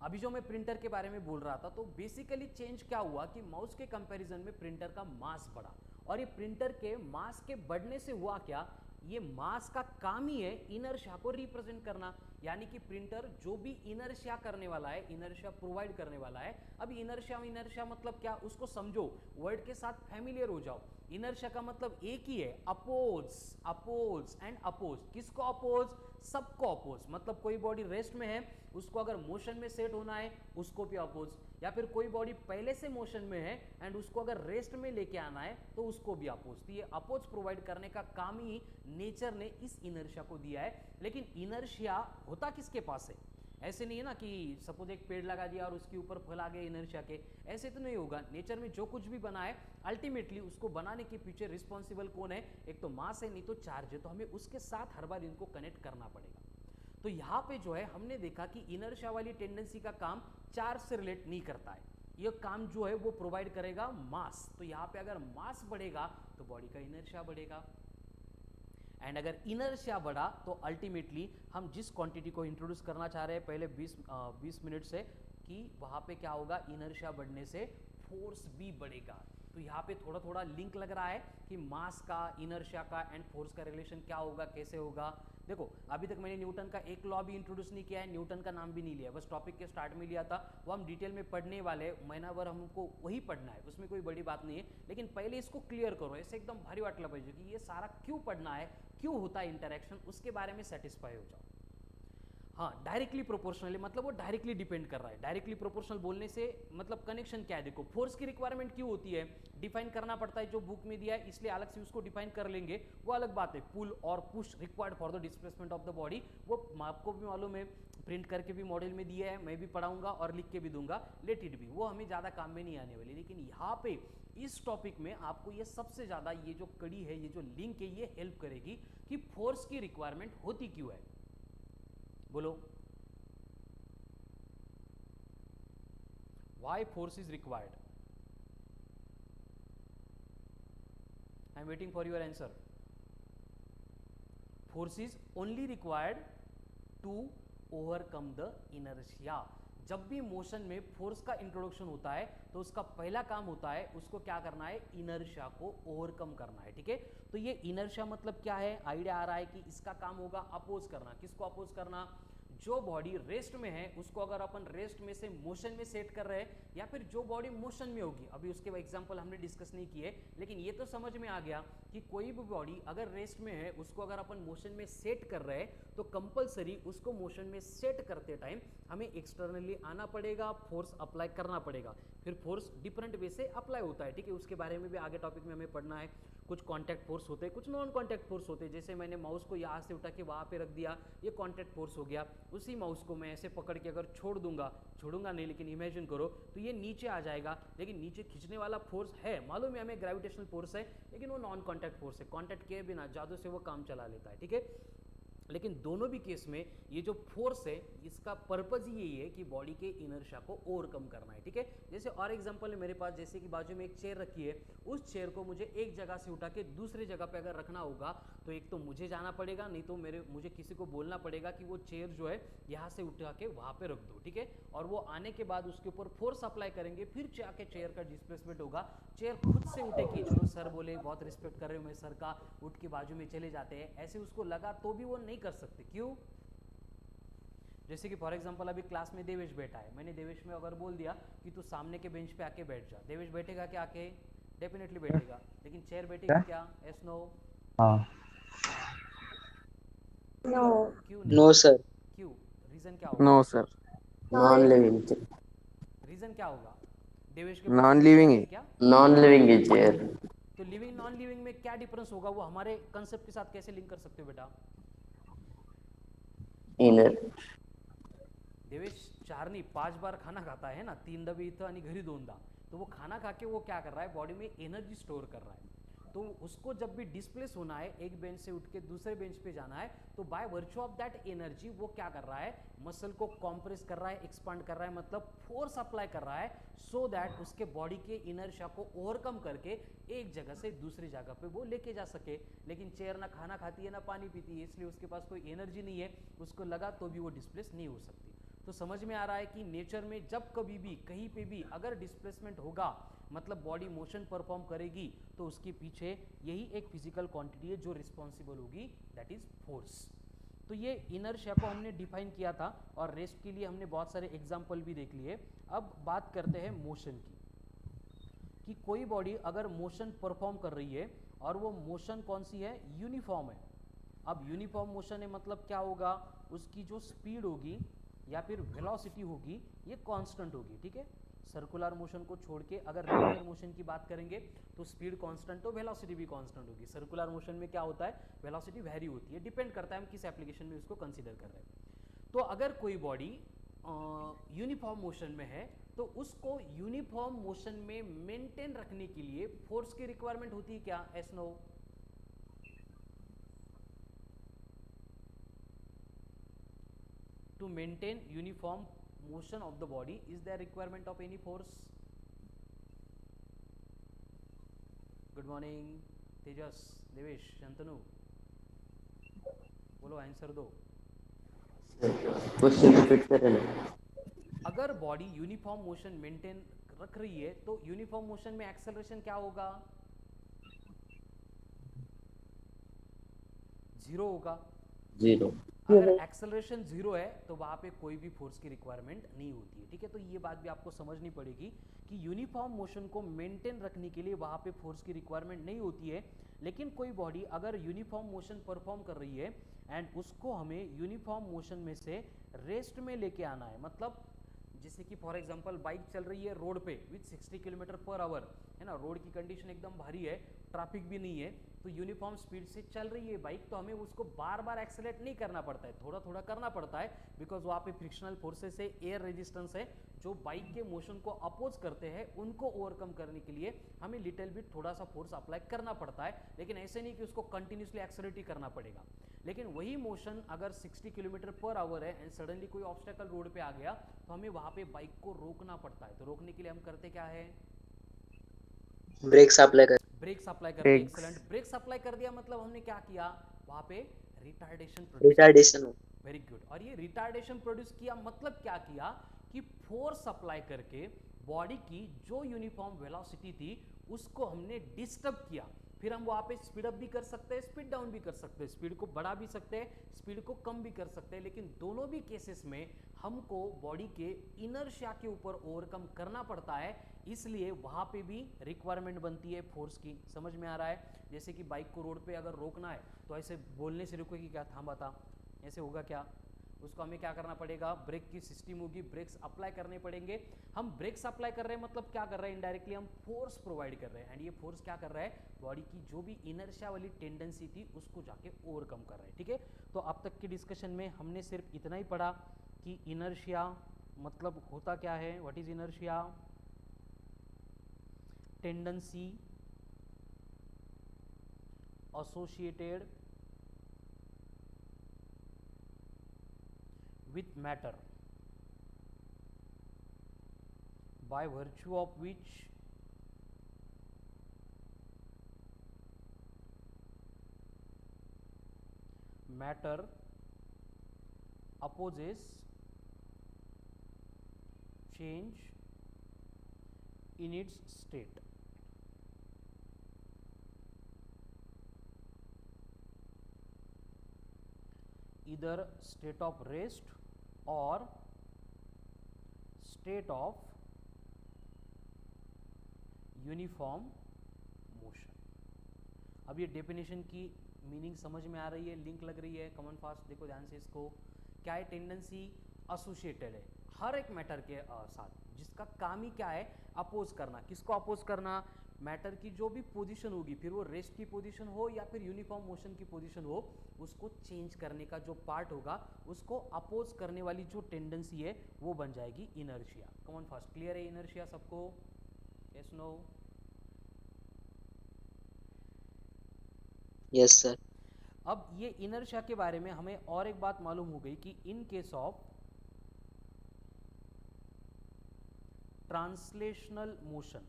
अभी जो मैं प्रिंटर के बारे में बोल रहा था, तो बेसिकली चेंज क्या हुआ कि माउस के कंपैरिजन में प्रिंटर का मास बढ़ा, और ये प्रिंटर के मास के बढ़ने से हुआ क्या, ये मास का काम ही है इनर्शिया को रिप्रेजेंट करना। यानी कि प्रिंटर जो भी इनर्शिया करने वाला है, इनर्शिया प्रोवाइड करने वाला है। अब इनर्शिया मतलब क्या, उसको समझो, वर्ड के साथ फैमिलियर हो जाओ। इनर्शिया का मतलब एक ही है, अपोज एंड अपोज। किसको अपोज, सबको अपोज। मतलब कोई बॉडी रेस्ट में है, उसको अगर मोशन में सेट होना है उसको भी अपोज, या फिर कोई बॉडी पहले से मोशन में है एंड उसको अगर रेस्ट में लेके आना है तो उसको भी अपोज। तो ये अपोज प्रोवाइड करने का काम ही नेचर ने इस इनर्शिया को दिया है। लेकिन इनर्शिया होता किसके पास है, ऐसे नहीं है ना कि सपोज एक पेड़ लगा दिया और उसके ऊपर फल आ गए इनर्शिया के, ऐसे तो नहीं होगा। नेचर में जो कुछ भी बना है अल्टीमेटली उसको बनाने के पीछे रिस्पॉन्सिबल कौन है, एक तो मास है, नहीं तो चार्ज है। तो हमें उसके साथ हर बार इनको कनेक्ट करना पड़ेगा। तो यहाँ पे जो है हमने देखा कि इनर्शिया वाली टेंडेंसी का काम चार्ज से रिलेट नहीं करता है, ये काम जो है वो प्रोवाइड करेगा मास। तो यहाँ पे अगर मास बढ़ेगा तो बॉडी का इनर्शिया बढ़ेगा। एंड अगर इनर्शिया बढ़ा तो अल्टीमेटली हम जिस क्वांटिटी को इंट्रोड्यूस करना चाह रहे हैं पहले 20 मिनट से, कि वहाँ पे क्या होगा, इनर्शिया बढ़ने से फोर्स भी बढ़ेगा। तो यहाँ पे थोड़ा थोड़ा लिंक लग रहा है कि मास का, इनर्शिया का एंड फोर्स का रिलेशन क्या होगा, कैसे होगा। देखो अभी तक मैंने न्यूटन का एक लॉ भी इंट्रोड्यूस नहीं किया है, न्यूटन का नाम भी नहीं लिया, बस टॉपिक के स्टार्ट में लिया था, वो हम डिटेल में पढ़ने वाले, महीना भर हमको वही पढ़ना है, उसमें कोई बड़ी बात नहीं है। लेकिन पहले इसको क्लियर करो, ऐसे एकदम भारी वाटला पाहिजे कि ये सारा क्यों पढ़ना है, क्यों होता है इंटरेक्शन, उसके बारे में सेटिस्फाई हो जाओ। हाँ, डायरेक्टली प्रोपोर्शनल है, मतलब वो डायरेक्टली डिपेंड कर रहा है। डायरेक्टली प्रोपोर्शनल बोलने से मतलब कनेक्शन क्या है, देखो फोर्स की रिक्वायरमेंट क्यों होती है, डिफाइन करना पड़ता है, जो बुक में दिया है, इसलिए अलग से उसको डिफाइन कर लेंगे, वो अलग बात है। पुल और push required for the displacement of the body, वो आपको भी मालूम है, प्रिंट करके भी मॉडल में दिया है, मैं भी पढ़ाऊंगा और लिख के भी दूंगा, लेट इट बी, वो हमें ज़्यादा काम में नहीं आने वाली। लेकिन यहाँ पे इस टॉपिक में आपको ये सबसे ज़्यादा, ये जो कड़ी है, ये जो लिंक है, ये हेल्प करेगी कि फोर्स की रिक्वायरमेंट होती क्यों है। बोलो, why force is required? I am waiting for your answer. Force is only required to overcome the inertia. जब भी मोशन में फोर्स का इंट्रोडक्शन होता है तो उसका पहला काम होता है उसको क्या करना है, इनर्शिया को ओवरकम करना है। ठीक है, तो ये इनर्शिया मतलब क्या है, आइडिया आ रहा है कि इसका काम होगा अपोज करना। किसको अपोज करना, जो बॉडी रेस्ट में है उसको अगर अपन रेस्ट में से मोशन में सेट कर रहे हैं, या फिर जो बॉडी मोशन में होगी, अभी उसके एग्जांपल हमने डिस्कस नहीं किए, लेकिन ये तो समझ में आ गया कि कोई भी बॉडी अगर रेस्ट में है उसको अगर अपन मोशन में सेट कर रहे हैं तो कंपलसरी उसको मोशन में सेट करते टाइम हमें एक्सटर्नली आना पड़ेगा, फोर्स अप्लाई करना पड़ेगा। फिर फोर्स डिफरेंट वे से अप्लाई होता है, ठीक है, उसके बारे में भी आगे टॉपिक में हमें पढ़ना है। कुछ कॉन्टैक्ट फोर्स होते हैं, कुछ नॉन कॉन्टैक्ट फोर्स होते हैं। जैसे मैंने माउस को यहाँ से उठा के वहाँ पे रख दिया, ये कॉन्टैक्ट फोर्स हो गया। उसी माउस को मैं ऐसे पकड़ के अगर छोड़ूंगा नहीं, लेकिन इमेजिन करो तो ये नीचे आ जाएगा, लेकिन नीचे खींचने वाला फोर्स है, मालूम है हमें ग्रेविटेशनल फोर्स है, लेकिन वो नॉन कॉन्टैक्ट फोर्स है, कॉन्टैक्ट किए बिना जादू से वो काम चला लेता है। ठीक है, लेकिन दोनों भी केस में ये जो फोर्स है इसका पर्पज ही यही है कि बॉडी के इनर्शिया को ओवरकम करना है। ठीक है, जैसे और एग्जांपल है मेरे पास, जैसे कि बाजू में एक चेयर रखी है, उस चेयर को मुझे एक जगह से उठा के दूसरी जगह पे अगर रखना होगा तो एक तो मुझे जाना पड़ेगा, नहीं तो मुझे किसी को बोलना पड़ेगा कि वो चेयर जो है यहाँ से उठा के वहाँ पे रख दो। ठीक है, और वो आने के बाद उसके ऊपर फोर्स अप्लाई करेंगे, फिर जाके चेयर का डिस्प्लेसमेंट होगा। चेयर खुद से उठेगी, चलो सर बोले बहुत रिस्पेक्ट कर रहे हो मैं सर का, उठ के बाजू में चले जाते हैं, ऐसे उसको लगा तो भी वो नहीं कर सकते। क्यों? जैसे कि फॉर एग्जांपल अभी क्लास में देवेश बैठा है, मैंने देवेश में अगर बोल दिया कि तू सामने के बेंच पे आके बैठ जा, देवेश बैठेगा क्या आके? डेफिनेटली बैठेगा, लेकिन चेयर बैठेगी क्या? Yes no? हाँ। नो। क्यों नो नहीं? सर। क्यों? रीजन क्या होगा? No sir, non living. Reason क्या होगा? देवेश के नॉन लिविंग है। क्या? Non living is chair. तो लिविंग नॉन लिविंग में क्या डिफरेंस होगा, वो हमारे कंसेप्ट के साथ कैसे लिंक कर सकते हो बेटा? इनर। देवेश 4 नहीं 5 बार खाना खाता है ना, 3 डबे इथं आणि घरी 2दा, तो वो खाना खा के वो क्या कर रहा है, बॉडी में एनर्जी स्टोर कर रहा है। तो उसको जब भी डिस्प्लेस होना है, एक बेंच से उठ के दूसरे बेंच पे जाना है, तो by virtue of that energy वो क्या कर रहा है, मसल को कॉम्प्रेस कर रहा है, एक्सपांड कर रहा है, मतलब फोर्स अप्लाई कर रहा है, सो दैट उसके बॉडी के इनर्शिया को ओवरकम करके एक जगह से दूसरी जगह पे वो लेके जा सके। लेकिन चेयर ना खाना खाती है ना पानी पीती है, इसलिए उसके पास कोई एनर्जी नहीं है, उसको लगा तो भी वो डिस्प्लेस नहीं हो सकती। तो समझ में आ रहा है कि नेचर में जब कभी भी कहीं पे भी अगर डिस्प्लेसमेंट होगा, मतलब बॉडी मोशन परफॉर्म करेगी, तो उसके पीछे यही एक फिजिकल क्वांटिटी है जो रिस्पॉन्सिबल होगी, दैट इज फोर्स। तो ये इनर्शिया को हमने डिफाइन किया था और रेस्ट के लिए हमने बहुत सारे एग्जाम्पल भी देख लिए। अब बात करते हैं मोशन की, कि कोई बॉडी अगर मोशन परफॉर्म कर रही है और वो मोशन कौन सी है, यूनिफॉर्म है। अब यूनिफॉर्म मोशन है मतलब क्या होगा, उसकी जो स्पीड होगी या फिर वेलोसिटी होगी ये कांस्टेंट होगी। ठीक है, सर्कुलर मोशन को छोड़ के अगर लीनियर मोशन की बात करेंगे तो स्पीड कांस्टेंट तो वेलोसिटी भी कांस्टेंट होगी। सर्कुलर मोशन में क्या होता है, वेलोसिटी वेरी होती है, डिपेंड करता है हम किस एप्लीकेशन में उसको कंसीडर कर रहे हैं। तो अगर कोई बॉडी यूनिफॉर्म मोशन में है तो उसको यूनिफॉर्म मोशन में मेंटेन रखने के लिए फोर्स की रिक्वायरमेंट होती है क्या? Yes no? To maintain uniform motion of the body, is there requirement of any force? Good morning, Tejas, Devesh, Shantanu. बोलो आंसर दो। क्वेश्चन रिपीट करें ना। अगर बॉडी यूनिफॉर्म मोशन मेंटेन रख रही है तो यूनिफॉर्म मोशन में एक्सेलरेशन क्या होगा? जीरो होगा। जीरो। अगर एक्सेलरेशन जीरो है तो वहां पे कोई भी फोर्स की रिक्वायरमेंट नहीं होती है, ठीक है। तो ये बात भी आपको समझनी पड़ेगी कि यूनिफॉर्म मोशन को मेंटेन रखने के लिए वहां पे फोर्स की रिक्वायरमेंट नहीं होती है। लेकिन कोई बॉडी अगर यूनिफॉर्म मोशन परफॉर्म कर रही है एंड उसको हमें यूनिफॉर्म मोशन में से रेस्ट में लेके आना है, मतलब जैसे कि फॉर एग्जांपल बाइक चल रही है रोड पे विथ 60 किलोमीटर पर आवर, है ना, रोड की कंडीशन एकदम भारी है, ट्रैफिक भी नहीं है, तो यूनिफॉर्म स्पीड से चल रही है बाइक, तो हमें उसको बार बार एक्सेलेरेट नहीं करना पड़ता है, थोड़ा थोड़ा करना पड़ता है, बिकॉज वहाँ पे फ्रिक्शनल फोर्सेस है, एयर रेजिस्टेंस है, जो बाइक के मोशन को अपोज करते हैं, उनको ओवरकम करने के लिए हमें लिटिल बिट थोड़ा सा फोर्स अप्लाई करना पड़ता है। लेकिन ऐसे नहीं कि उसको कंटिन्यूसली एक्सेलरेट ही करना पड़ेगा। लेकिन वही मोशन अगर 60 किलोमीटर पर आवर है एंड सडनली कोई ऑब्स्टेकल रोड पे आ गया तो हमें वहां पे बाइक को रोकना पड़ता है। तो रोकने के लिए हम करते क्या है? ब्रेक्स अप्लाई कर ब्रेक्स अप्लाई करते हैं। ब्रेक्स एक्सीलेंट, ब्रेक्स अप्लाई कर दिया मतलब हमने क्या किया? वहां पे रिटार्डेशन प्रोड्यूस। रिटार्डेशन हो। Very good. और ये रिटार्डेशन प्रोड्यूस किया मतलब क्या किया कि फोर्स अप्लाई करके बॉडी की जो यूनिफॉर्म वेलोसिटी थी उसको हमने डिस्टर्ब किया। फिर हम वहां पे स्पीड अप भी कर सकते हैं, स्पीड डाउन भी कर सकते हैं, स्पीड को बढ़ा भी सकते हैं, स्पीड को कम भी कर सकते हैं, लेकिन दोनों भी केसेस में हमको बॉडी के इनर्शिया के ऊपर ओवरकम करना पड़ता है। इसलिए वहां पे भी रिक्वायरमेंट बनती है फोर्स की। समझ में आ रहा है? जैसे कि बाइक को रोड पे अगर रोकना है तो ऐसे बोलने से रुकोगी क्या? थामा था, ऐसे होगा क्या? उसको हमें क्या करना पड़ेगा? ब्रेक की सिस्टम होगी, ब्रेक्स अप्लाई करने पड़ेंगे। हम ब्रेक्स अप्लाई कर रहे हैं मतलब क्या कर रहे हैं? इनडायरेक्टली हम फोर्स प्रोवाइड कर रहे हैं, एंड ये फोर्स क्या कर रहा है? बॉडी की जो भी इनर्शिया वाली टेंडेंसी थी उसको जाके ओवरकम कर रहा है, ठीक है। तो अब तक की डिस्कशन में हमने सिर्फ इतना ही पढ़ा कि इनर्शिया मतलब होता क्या है, what is inertia, tendency associated with matter by virtue of which matter opposes change in its state। either state of rest or state of uniform motion. अब ये डेफिनेशन की मीनिंग समझ में आ रही है, लिंक लग रही है, कमन फास्ट देखो ध्यान से इसको। क्या है? टेंडेंसी एसोसिएटेड है हर एक मैटर के साथ, जिसका काम ही क्या है? अपोज करना। किसको अपोज करना? मैटर की जो भी पोजीशन होगी, फिर वो रेस्ट की पोजीशन हो या फिर यूनिफॉर्म मोशन की पोजीशन हो, उसको चेंज करने का जो पार्ट होगा उसको अपोज करने वाली जो टेंडेंसी है वो बन जाएगी इनर्शिया। कमन फास्ट क्लियर है इनर्शिया सबको? Yes no? Yes sir. अब ये इनर्शिया के बारे में हमें और एक बात मालूम हो गई कि in case of translational motion,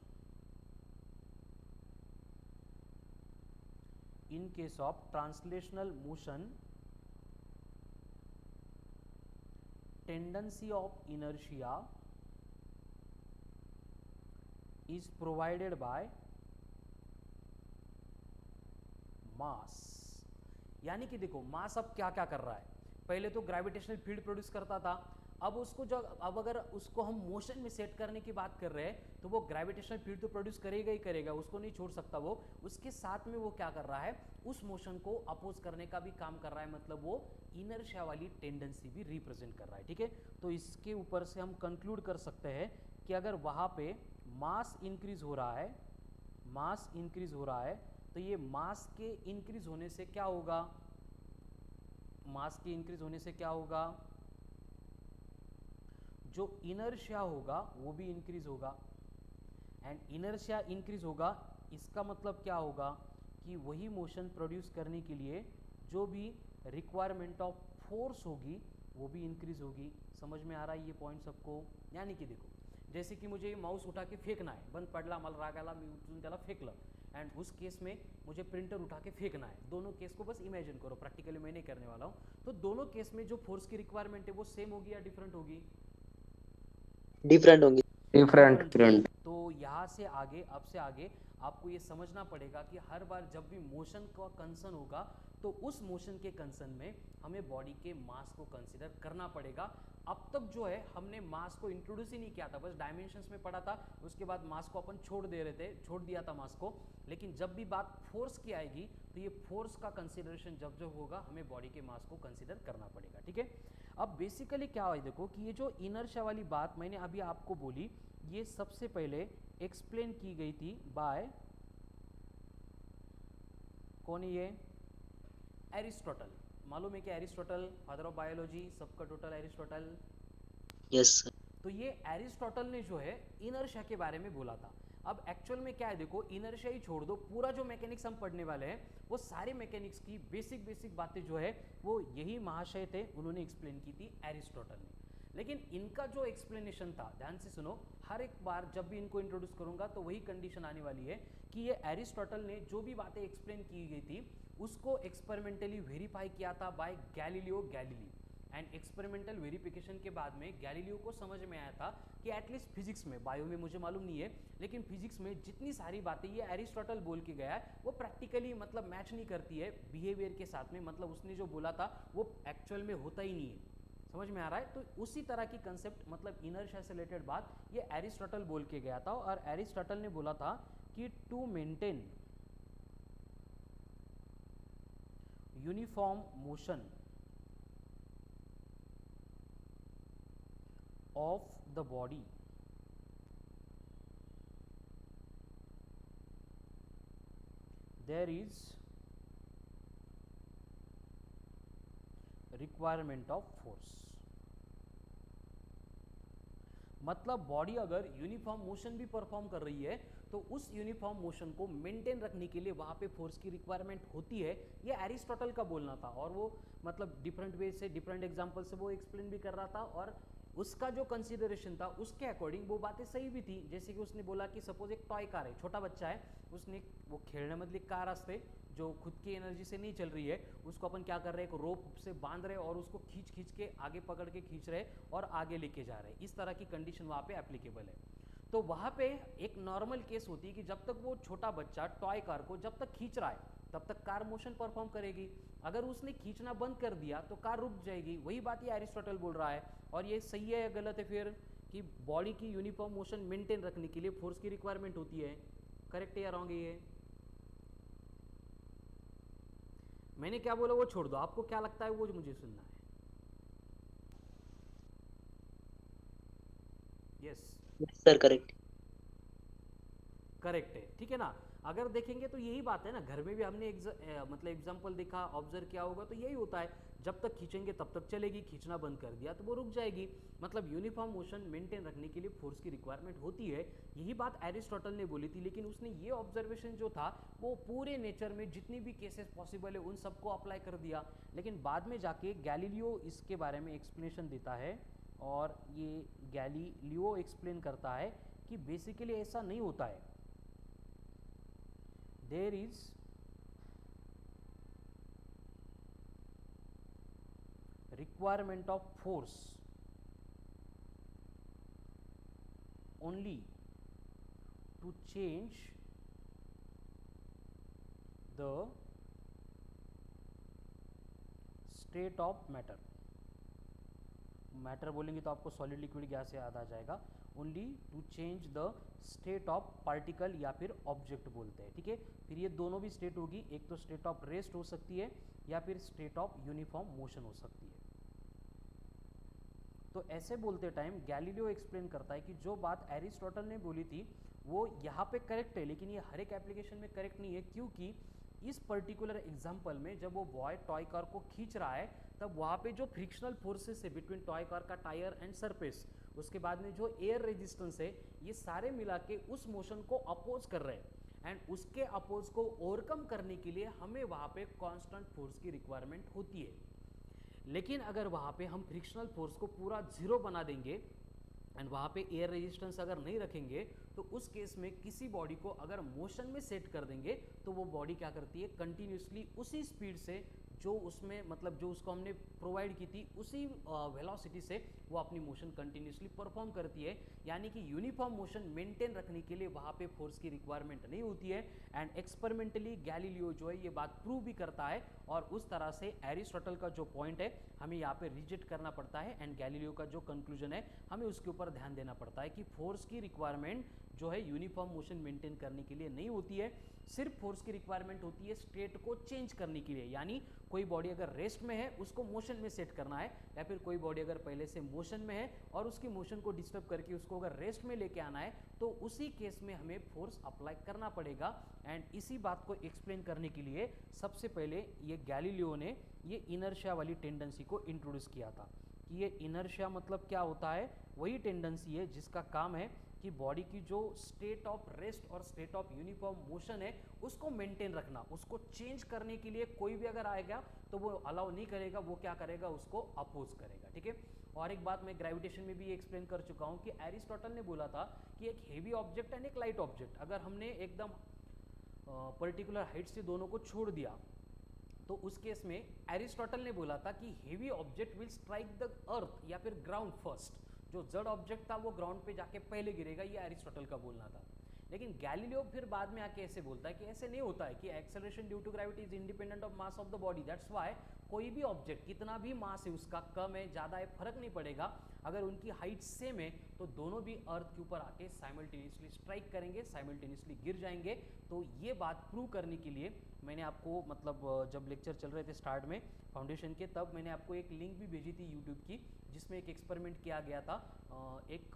in case of translational motion, tendency of inertia is provided by mass। यानी कि देखो मास अब क्या क्या कर रहा है? पहले तो ग्रेविटेशनल फील्ड प्रोड्यूस करता था, अब उसको जो अब अगर उसको हम मोशन में सेट करने की बात कर रहे हैं तो वो ग्रेविटेशनल फील्ड तो प्रोड्यूस करेगा ही करेगा, उसको नहीं छोड़ सकता वो। उसके साथ में वो क्या कर रहा है? उस मोशन को अपोज करने का भी काम कर रहा है, मतलब वो इनर्शिया वाली टेंडेंसी भी रिप्रेजेंट कर रहा है, ठीक है। तो इसके ऊपर से हम कंक्लूड कर सकते हैं कि अगर वहाँ पे मास इंक्रीज हो रहा है, मास इंक्रीज हो रहा है, तो ये मास के इंक्रीज होने से क्या होगा? मास के इंक्रीज होने से क्या होगा? जो इनर्शिया होगा वो भी इंक्रीज होगा, एंड इनर्शिया इंक्रीज होगा, इसका मतलब क्या होगा कि वही मोशन प्रोड्यूस करने के लिए जो भी रिक्वायरमेंट ऑफ फोर्स होगी वो भी इंक्रीज होगी। समझ में आ रहा है ये पॉइंट सबको? यानी कि देखो जैसे कि मुझे माउस उठा के फेंकना आहे, बंद पडला, मला राग आला, मी उचलून त्याला फेकलं, एंड उस केस में मुझे प्रिंटर उठा के फेंकना है। दोनों केस को बस इमेजिन करो, प्रैक्टिकली मैं नहीं करने वाला हूँ। तो दोनों केस में जो फोर्स की रिक्वायरमेंट है वो सेम होगी या डिफरेंट होगी? डिफरेंट होंगी। डिफरेंट होगी। डिफरेंट। तो यहाँ से आगे, अब से आगे आपको ये समझना पड़ेगा कि हर बार जब भी मोशन का कंसर्न होगा तो उस मोशन के कंसर्न में हमें बॉडी के मास को कंसीडर करना पड़ेगा। अब तक जो है हमने मास को इंट्रोड्यूस ही नहीं किया था, बस डायमेंशंस में पढ़ा था, उसके बाद मास को अपन छोड़ दिया था मास को। लेकिन जब भी बात फोर्स की आएगी तो ये फोर्स का कंसिडरेशन जब जब होगा हमें बॉडी के मास को कंसीडर करना पड़ेगा, ठीक है। अब बेसिकली क्या है, देखो कि ये जो इनर्शिया वाली बात मैंने अभी आपको बोली, ये सबसे पहले एक्सप्लेन की गई थी बाय कौन है ये? एरिस्टोटल। मालूम है क्या एरिस्टोटल? फादर ऑफ बायोलॉजी, सबका टोटल एरिस्टोटल। Yes sir. तो ये एरिस्टोटल ने जो है इनर्शिया के बारे में बोला था। अब एक्चुअल में क्या है, देखो इनर्शिया ही छोड़ दो, पूरा जो मैकेनिक्स हम पढ़ने वाले हैं वो सारे मैकेनिक्स की बेसिक बातें जो है वो यही महाशय थे, उन्होंने एक्सप्लेन की थी, एरिस्टोटल ने। लेकिन इनका जो एक्सप्लेनेशन था, ध्यान से सुनो, हर एक बार जब भी इनको इंट्रोड्यूस करूंगा तो वही कंडीशन आने वाली है कि ये एरिस्टोटल ने जो भी बातें एक्सप्लेन की गई थी उसको एक्सपेरिमेंटली वेरीफाई किया था by Galileo Galilei. And experimental verification के बाद में गैलीलियो को समझ में आया था कि एटलीस्ट फिजिक्स में, बायो में मुझे मालूम नहीं है, लेकिन फिजिक्स में जितनी सारी बातें ये एरिस्टोटल बोल के गया है वो प्रैक्टिकली मतलब मैच नहीं करती है बिहेवियर के साथ में, मतलब उसने जो बोला था वो एक्चुअल में होता ही नहीं है। समझ में आ रहा है? तो उसी तरह की कंसेप्ट, मतलब इनर्शिया से रिलेटेड बात ये एरिस्टोटल बोल के गया था। और एरिस्टोटल ने बोला था कि to maintain uniform motion of the body there is requirement of force। मतलब बॉडी अगर यूनिफॉर्म मोशन भी परफॉर्म कर रही है तो उस यूनिफॉर्म मोशन को मेंटेन रखने के लिए वहां पे फोर्स की रिक्वायरमेंट होती है। ये एरिस्टोटल का बोलना था और वो मतलब डिफरेंट वे से, डिफरेंट एग्जांपल से वो एक्सप्लेन भी कर रहा था। और उसका जो कंसीडरेशन था उसके अकॉर्डिंग वो बातें सही भी थी। जैसे कि उसने बोला कि सपोज एक टॉय कार है, छोटा बच्चा है, उसने वो खेलने मतलब कार रास्ते जो खुद की एनर्जी से नहीं चल रही है, उसको अपन क्या कर रहे हैं, एक रोप से बांध रहे और उसको खींच के आगे पकड़ के खींच रहे और आगे लेके जा रहे हैं। इस तरह की कंडीशन वहाँ पे एप्लीकेबल है। तो वहाँ पे एक नॉर्मल केस होती है कि जब तक वो छोटा बच्चा टॉय कार को जब तक खींच रहा है तब तक कार मोशन परफॉर्म करेगी। अगर उसने खींचना बंद कर दिया तो कार रुक जाएगी। वही बात ये एरिस्टोटल बोल रहा है। और ये सही है या गलत है फिर, कि बॉडी की यूनिफॉर्म मोशन मेंटेन रखने के लिए फोर्स की रिक्वायरमेंट होती है? करेक्ट है या रॉन्ग है ये? मैंने क्या बोला वो छोड़ दो, आपको क्या लगता है वो मुझे सुनना है। Yes sir correct. करेक्ट है, ठीक है ना। अगर देखेंगे तो यही बात है ना, घर में भी हमने मतलब एग्जांपल देखा, ऑब्जर्व किया होगा, तो यही होता है, जब तक खींचेंगे तब तक चलेगी, खींचना बंद कर दिया तो वो रुक जाएगी। मतलब यूनिफॉर्म मोशन मेंटेन रखने के लिए फोर्स की रिक्वायरमेंट होती है। यही बात एरिस्टोटल ने बोली थी। लेकिन उसने ये ऑब्जर्वेशन जो था वो पूरे नेचर में जितनी भी केसेस पॉसिबल है उन सबको अप्लाई कर दिया। लेकिन बाद में जाके गैलीलियो इसके बारे में एक्सप्लेनेशन देता है और ये गैलीलियो एक्सप्लेन करता है कि बेसिकली ऐसा नहीं होता है। there is requirement of force only to change the state of matter। Matter बोलेंगे तो आपको सॉलिड लिक्विड गैस से याद आ जाएगा। Only to change the state of particle या फिर ऑब्जेक्ट बोलते हैं, ठीक है। फिर ये दोनों भी स्टेट होगी, एक तो स्टेट ऑफ रेस्ट हो सकती है या फिर स्टेट ऑफ यूनिफॉर्म मोशन हो सकती है। तो ऐसे बोलते टाइम गैलीलियो एक्सप्लेन करता है कि जो बात एरिस्टोटल ने बोली थी वो यहाँ पे करेक्ट है, लेकिन ये हर एक एप्लीकेशन में करेक्ट नहीं है। क्योंकि इस पर्टिकुलर एग्जाम्पल में जब वो बॉय टॉय कार को खींच रहा है तब वहाँ पे जो फ्रिक्शनल फोर्सेस है बिटवीन टॉय कार का टायर एंड सरफेस, उसके बाद में जो एयर रेजिस्टेंस है, ये सारे मिला के उस मोशन को अपोज कर रहे हैं। एंड उसके अपोज को ओवरकम करने के लिए हमें वहाँ पे कांस्टेंट फोर्स की रिक्वायरमेंट होती है। लेकिन अगर वहाँ पे हम फ्रिक्शनल फोर्स को पूरा जीरो बना देंगे एंड वहाँ पे एयर रेजिस्टेंस अगर नहीं रखेंगे तो उस केस में किसी बॉडी को अगर मोशन में सेट कर देंगे तो वो बॉडी क्या करती है, कंटिन्यूसली उसी स्पीड से जो उसमें मतलब जो उसको हमने प्रोवाइड की थी उसी वेलोसिटी से वो अपनी मोशन कंटिन्यूसली परफॉर्म करती है। यानी कि यूनिफॉर्म मोशन मेंटेन रखने के लिए वहाँ पे फोर्स की रिक्वायरमेंट नहीं होती है। एंड एक्सपेरिमेंटली गैलीलियो जो है ये बात प्रूव भी करता है और उस तरह से एरिस्टोटल का जो पॉइंट है हमें यहाँ पे रिजेक्ट करना पड़ता है एंड गैलीलियो का जो कंक्लूजन है हमें उसके ऊपर ध्यान देना पड़ता है कि फोर्स की रिक्वायरमेंट जो है यूनिफॉर्म मोशन मेंटेन करने के लिए नहीं होती है, सिर्फ फोर्स की रिक्वायरमेंट होती है स्टेट को चेंज करने के लिए। यानी कोई बॉडी अगर रेस्ट में है उसको मोशन में सेट करना है, या फिर कोई बॉडी अगर पहले से मोशन में है और उसकी मोशन को डिस्टर्ब करके उसको अगर रेस्ट में लेके आना है तो उसी केस में हमें फोर्स अप्लाई करना पड़ेगा। एंड इसी बात को एक्सप्लेन करने के लिए सबसे पहले ये गैलीलियो ने ये इनर्शिया वाली टेंडेंसी को इंट्रोड्यूस किया था कि ये इनर्शिया मतलब क्या होता है, वही टेंडेंसी है जिसका काम है कि बॉडी की जो स्टेट ऑफ रेस्ट और स्टेट ऑफ यूनिफॉर्म मोशन है उसको मेंटेन रखना, उसको चेंज करने के लिए कोई भी अगर आएगा तो वो अलाउ नहीं करेगा, वो क्या करेगा, उसको अपोज करेगा। ठीक है। और एक बात मैं ग्रेविटेशन में भी एक्सप्लेन कर चुका हूँ कि एरिस्टोटल ने बोला था कि एक हेवी ऑब्जेक्ट एंड एक लाइट ऑब्जेक्ट अगर हमने एकदम पर्टिकुलर हाइट से दोनों को छोड़ दिया तो उस केस में एरिस्टोटल ने बोला था कि heavy object will strike the earth या फिर ग्राउंड फर्स्ट, जो जड़ ऑब्जेक्ट था वो ग्राउंड पे जाके पहले गिरेगा, ये एरिस्टोटल का बोलना था। लेकिन गैलीलियो फिर बाद में आके ऐसे बोलता है कि ऐसे नहीं होता है कि acceleration due to gravity is independent of mass of the body, that's why कोई भी ऑब्जेक्ट कितना भी मास है उसका, कम है ज़्यादा है फर्क नहीं पड़ेगा, अगर उनकी हाइट सेम है तो दोनों भी अर्थ के ऊपर आके साइमल्टेनियसली स्ट्राइक करेंगे, साइमल्टेनियसली गिर जाएंगे। तो ये बात प्रूव करने के लिए मैंने आपको मतलब जब लेक्चर चल रहे थे स्टार्ट में फाउंडेशन के, तब मैंने आपको एक लिंक भी भेजी थी यूट्यूब की जिसमें एक एक्सपेरिमेंट किया गया था, एक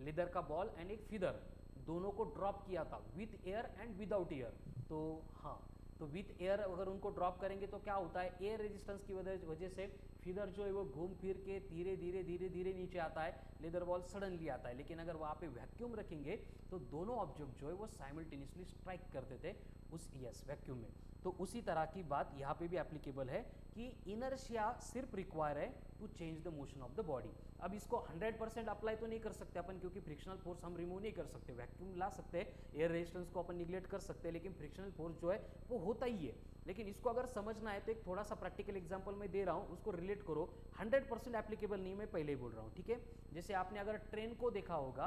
लेदर का बॉल एंड एक फीदर दोनों को ड्रॉप किया था with air and without air. तो हाँ, तो विथ एयर अगर उनको ड्रॉप करेंगे तो क्या होता है, एयर रेजिस्टेंस की वजह से फीदर जो है वो घूम फिर के धीरे धीरे धीरे धीरे नीचे आता है, लेदर बॉल सडनली आता है। लेकिन अगर वहाँ पे वैक्यूम रखेंगे तो दोनों ऑब्जेक्ट जो है वो साइमल्टेनियसली स्ट्राइक करते थे उस वैक्यूम में। तो उसी तरह की बात यहाँ पे भी एप्लीकेबल है कि इनर्शिया सिर्फ रिक्वायर है to change the motion of the body. अब इसको 100% अप्लाई तो नहीं कर सकते अपन, क्योंकि फ्रिक्शनल फोर्स हम रिमूव नहीं कर सकते, वैक्यूम ला सकते हैं, एयर रेजिस्टेंस को अपन निगलेक्ट कर सकते हैं, लेकिन फ्रिक्शनल फोर्स जो है वो होता ही है। लेकिन इसको अगर समझना है तो एक थोड़ा सा प्रैक्टिकल एग्जांपल मैं दे रहा हूँ, उसको रिलेट करो। 100% एप्लीकेबल नहीं, मैं पहले ही बोल रहा हूँ। ठीक है। जैसे आपने अगर ट्रेन को देखा होगा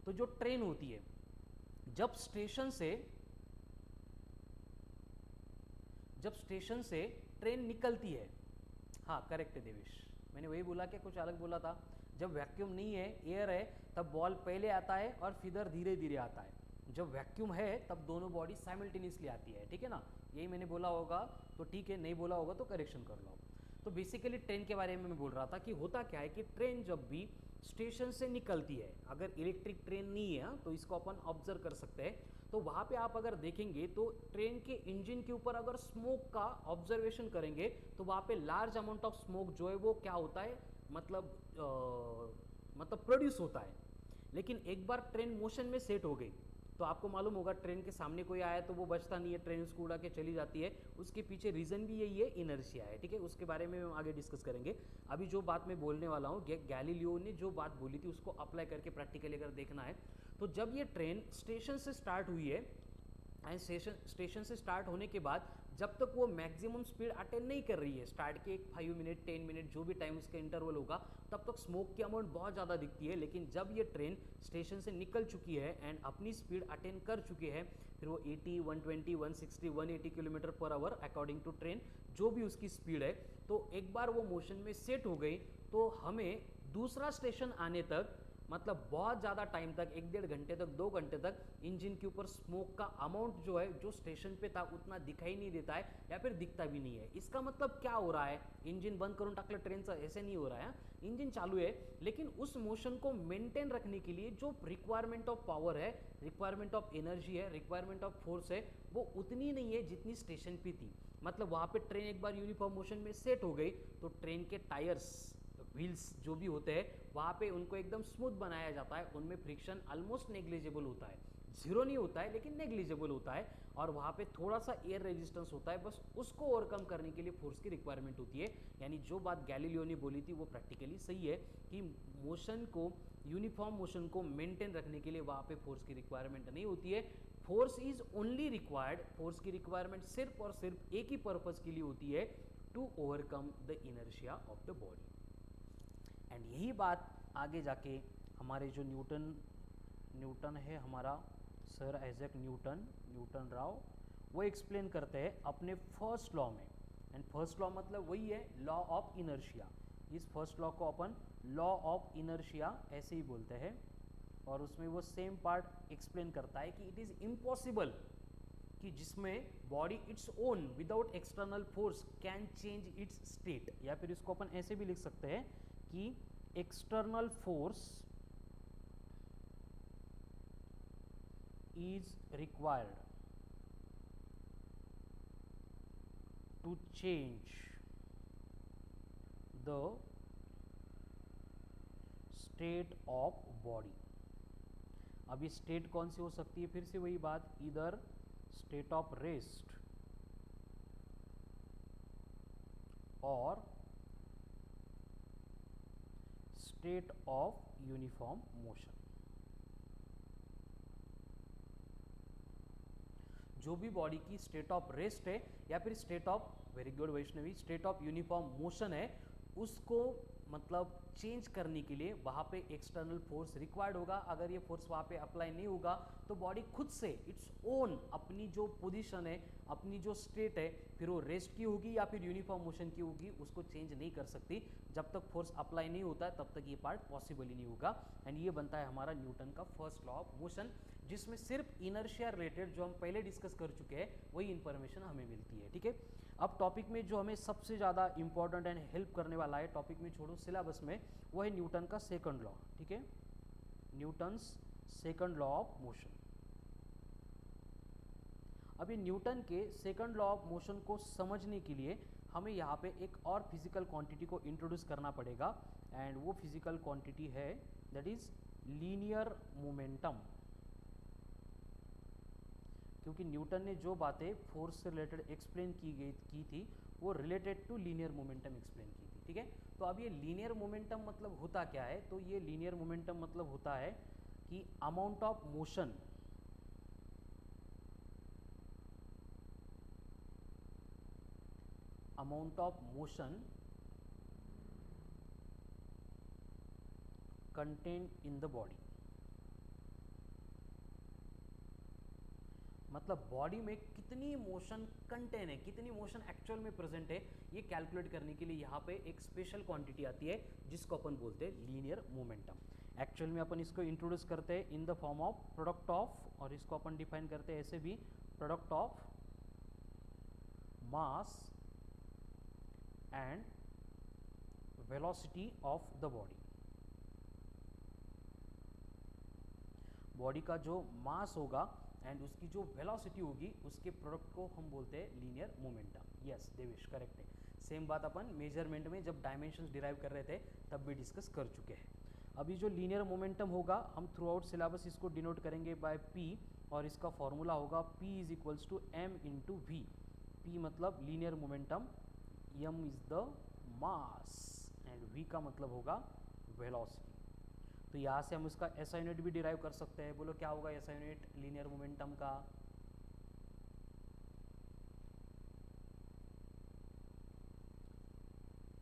तो जो ट्रेन होती है जब स्टेशन से ट्रेन निकलती है, हाँ करेक्ट है देवेश, मैंने वही बोला कि कुछ अलग बोला था। जब वैक्यूम नहीं है, एयर है, तब बॉल पहले आता है और फिदर धीरे धीरे आता है। जब वैक्यूम है तब दोनों बॉडी साइमल्टेनियसली आती है। ठीक है ना, यही मैंने बोला होगा तो ठीक है, नहीं बोला होगा तो करेक्शन कर लो। तो बेसिकली ट्रेन के बारे में मैं बोल रहा था कि होता क्या है कि ट्रेन जब भी स्टेशन से निकलती है, अगर इलेक्ट्रिक ट्रेन नहीं है तो इसको अपन ऑब्जर्व कर सकते हैं, तो वहाँ पे आप अगर देखेंगे तो ट्रेन के इंजन के ऊपर अगर स्मोक का ऑब्जर्वेशन करेंगे तो वहाँ पे लार्ज अमाउंट ऑफ स्मोक जो है वो क्या होता है, मतलब प्रोड्यूस होता है। लेकिन एक बार ट्रेन मोशन में सेट हो गई तो आपको मालूम होगा ट्रेन के सामने कोई आया तो वो बचता नहीं है, ट्रेन उसको उड़ा के चली जाती है। उसके पीछे रीज़न भी यही है, इनर्शिया है। ठीक है, उसके बारे में हम आगे डिस्कस करेंगे। अभी जो बात मैं बोलने वाला हूँ, गैलीलियो ने जो बात बोली थी उसको अप्लाई करके प्रैक्टिकली अगर देखना है तो जब ये ट्रेन स्टेशन से स्टार्ट हुई है एंड स्टेशन से स्टार्ट होने के बाद जब तक वो मैक्सिमम स्पीड अटेंड नहीं कर रही है, स्टार्ट के एक 5 मिनट 10 मिनट जो भी टाइम उसका इंटरवल होगा, तब तक स्मोक की अमाउंट बहुत ज़्यादा दिखती है। लेकिन जब ये ट्रेन स्टेशन से निकल चुकी है एंड अपनी स्पीड अटेंड कर चुकी है, फिर वो 80, 120, 160, 180 kilometre per hour according to train जो भी उसकी स्पीड है, तो एक बार वो मोशन में सेट हो गई तो हमें दूसरा स्टेशन आने तक मतलब बहुत ज़्यादा टाइम तक, 1-1.5 घंटे तक, 2 घंटे तक इंजन के ऊपर स्मोक का अमाउंट जो है जो स्टेशन पे था उतना दिखाई नहीं देता है या फिर दिखता भी नहीं है। इसका मतलब क्या हो रहा है, इंजन बंद करून टाकलं ट्रेनचं, ऐसे नहीं हो रहा है। इंजन चालू है लेकिन उस मोशन को मेंटेन रखने के लिए जो रिक्वायरमेंट ऑफ पावर है, रिक्वायरमेंट ऑफ एनर्जी है, रिक्वायरमेंट ऑफ फोर्स है, वो उतनी नहीं है जितनी स्टेशन पे थी। मतलब वहाँ पे ट्रेन एक बार यूनिफॉर्म मोशन में सेट हो गई तो ट्रेन के टायर्स, व्हील्स जो भी होते हैं वहाँ पे उनको एकदम स्मूथ बनाया जाता है, उनमें फ्रिक्शन ऑलमोस्ट नेग्लिजिबल होता है। जीरो नहीं होता है लेकिन नेग्लिजिबल होता है, और वहाँ पे थोड़ा सा एयर रेजिस्टेंस होता है, बस उसको ओवरकम करने के लिए फोर्स की रिक्वायरमेंट होती है। यानी जो बात गैलीलियो ने बोली थी वो प्रैक्टिकली सही है कि मोशन को, यूनिफॉर्म मोशन को मेंटेन रखने के लिए वहाँ पे फोर्स की रिक्वायरमेंट नहीं होती है। Force is only required, force की रिक्वायरमेंट सिर्फ और सिर्फ एक ही पर्पज़ के लिए होती है, to overcome the inertia of the body. And यही बात आगे जाके हमारे जो न्यूटन है, हमारा सर आइजैक न्यूटन राव, वो एक्सप्लेन करते हैं अपने फर्स्ट लॉ में। एंड फर्स्ट लॉ मतलब वही है लॉ ऑफ इनर्शिया। इस फर्स्ट लॉ को अपन लॉ ऑफ इनर्शिया ऐसे ही बोलते हैं, और उसमें वो सेम पार्ट एक्सप्लेन करता है कि इट इज़ इम्पॉसिबल कि जिसमें body its own without external force can change it's state, या फिर इसको अपन ऐसे भी लिख सकते हैं कि external force is required to change the state of body। अब ये स्टेट कौन सी हो सकती है, फिर से वही बात, इधर स्टेट ऑफ रेस्ट और स्टेट ऑफ यूनिफॉर्म मोशन। जो भी बॉडी की स्टेट ऑफ रेस्ट है या फिर state of, very good Vaishnavi, state of uniform motion है, उसको मतलब चेंज करने के लिए वहाँ पे एक्सटर्नल फोर्स रिक्वायर्ड होगा। अगर ये फोर्स वहाँ पे अप्लाई नहीं होगा तो बॉडी खुद से इट्स ओन अपनी जो पोजीशन है, अपनी जो स्टेट है, फिर वो रेस्ट की होगी या फिर यूनिफॉर्म मोशन की होगी, उसको चेंज नहीं कर सकती। जब तक फोर्स अप्लाई नहीं होता है तब तक ये पार्ट पॉसिबल ही नहीं होगा। एंड ये बनता है हमारा न्यूटन का फर्स्ट लॉ ऑफ मोशन, जिसमें सिर्फ इनर्शिया रिलेटेड जो हम पहले डिस्कस कर चुके हैं वही इंफॉर्मेशन हमें मिलती है। ठीक है, अब टॉपिक में जो हमें सबसे ज़्यादा इंपॉर्टेंट एंड हेल्प करने वाला है, टॉपिक में छोड़ो सिलेबस में, वो है न्यूटन का सेकंड लॉ। ठीक है, Newton's second law of motion. अभी न्यूटन के सेकंड लॉ ऑफ मोशन को समझने के लिए हमें यहाँ पे एक और फिजिकल क्वांटिटी को इंट्रोड्यूस करना पड़ेगा, एंड वो फिजिकल क्वांटिटी है दैट इज लीनियर मोमेंटम। क्योंकि न्यूटन ने जो बातें फोर्स से रिलेटेड एक्सप्लेन की थी वो related to linear momentum explain की थी। ठीक है, तो अब ये लीनियर मोमेंटम मतलब होता क्या है, तो ये लीनियर मोमेंटम मतलब होता है कि amount of motion content in the body. मतलब बॉडी में कितनी मोशन कंटेन है, कितनी मोशन एक्चुअल में प्रेजेंट है, ये कैलकुलेट करने के लिए यहाँ पे एक स्पेशल क्वांटिटी आती है जिसको अपन बोलते हैं लीनियर मोमेंटम। एक्चुअल में अपन इसको इंट्रोड्यूस करते हैं in the form of product of, और इसको अपन डिफाइन करते हैं ऐसे भी, product of mass and velocity of the body. Body का जो मास होगा एंड उसकी जो वेलोसिटी होगी उसके प्रोडक्ट को हम बोलते हैं linear momentum. Yes Devesh, correct है। सेम बात अपन मेजरमेंट में जब डायमेंशंस डिराइव कर रहे थे तब भी डिस्कस कर चुके हैं। अभी जो लीनियर मोमेंटम होगा हम थ्रू आउट सिलेबस इसको डिनोट करेंगे बाय पी, और इसका फॉर्मूला होगा P is equals to m into v. P मतलब linear momentum, m is the mass and v का मतलब होगा वेलोसिटी। तो यहाँ से हम उसका एसआई यूनिट भी डिराइव कर सकते हैं। बोलो क्या होगा एसआई यूनिट लीनियर मोमेंटम का?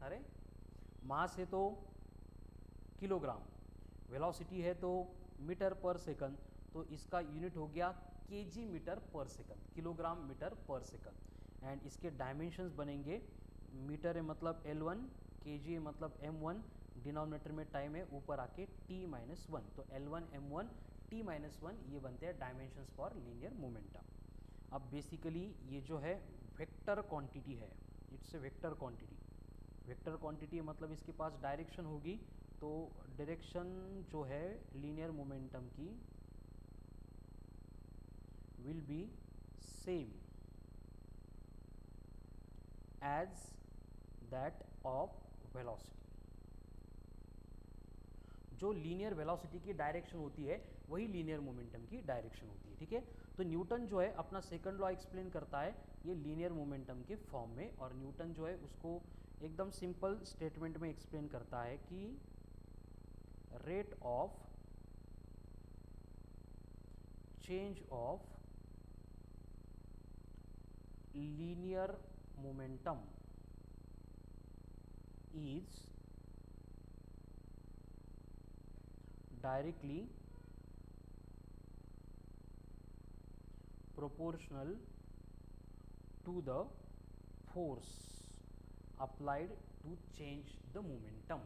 अरे मास है तो किलोग्राम, वेलोसिटी है तो मीटर पर सेकंड, तो इसका यूनिट हो गया केजी मीटर पर सेकंड, किलोग्राम मीटर पर सेकंड। एंड इसके डायमेंशंस बनेंगे, मीटर है मतलब L1, केजी है मतलब M1, डिनोमिनेटर में टाइम है, ऊपर आके t-1, तो L1 M1 t-1 ये बनते हैं डायमेंशंस फॉर लीनियर मोमेंटम। अब बेसिकली ये जो है वेक्टर क्वांटिटी है, it's a vector quantity. Vector quantity मतलब इसके पास डायरेक्शन होगी, तो डायरेक्शन जो है लीनियर मोमेंटम की will be same as that of velocity. जो लीनियर वेलोसिटी की डायरेक्शन होती है वही लीनियर मोमेंटम की डायरेक्शन होती है, ठीक है। तो न्यूटन जो है अपना सेकंड लॉ एक्सप्लेन करता है ये लीनियर मोमेंटम के फॉर्म में, और न्यूटन जो है उसको एकदम सिंपल स्टेटमेंट में एक्सप्लेन करता है कि rate of change of linear momentum is directly proportional to the force applied to change the momentum।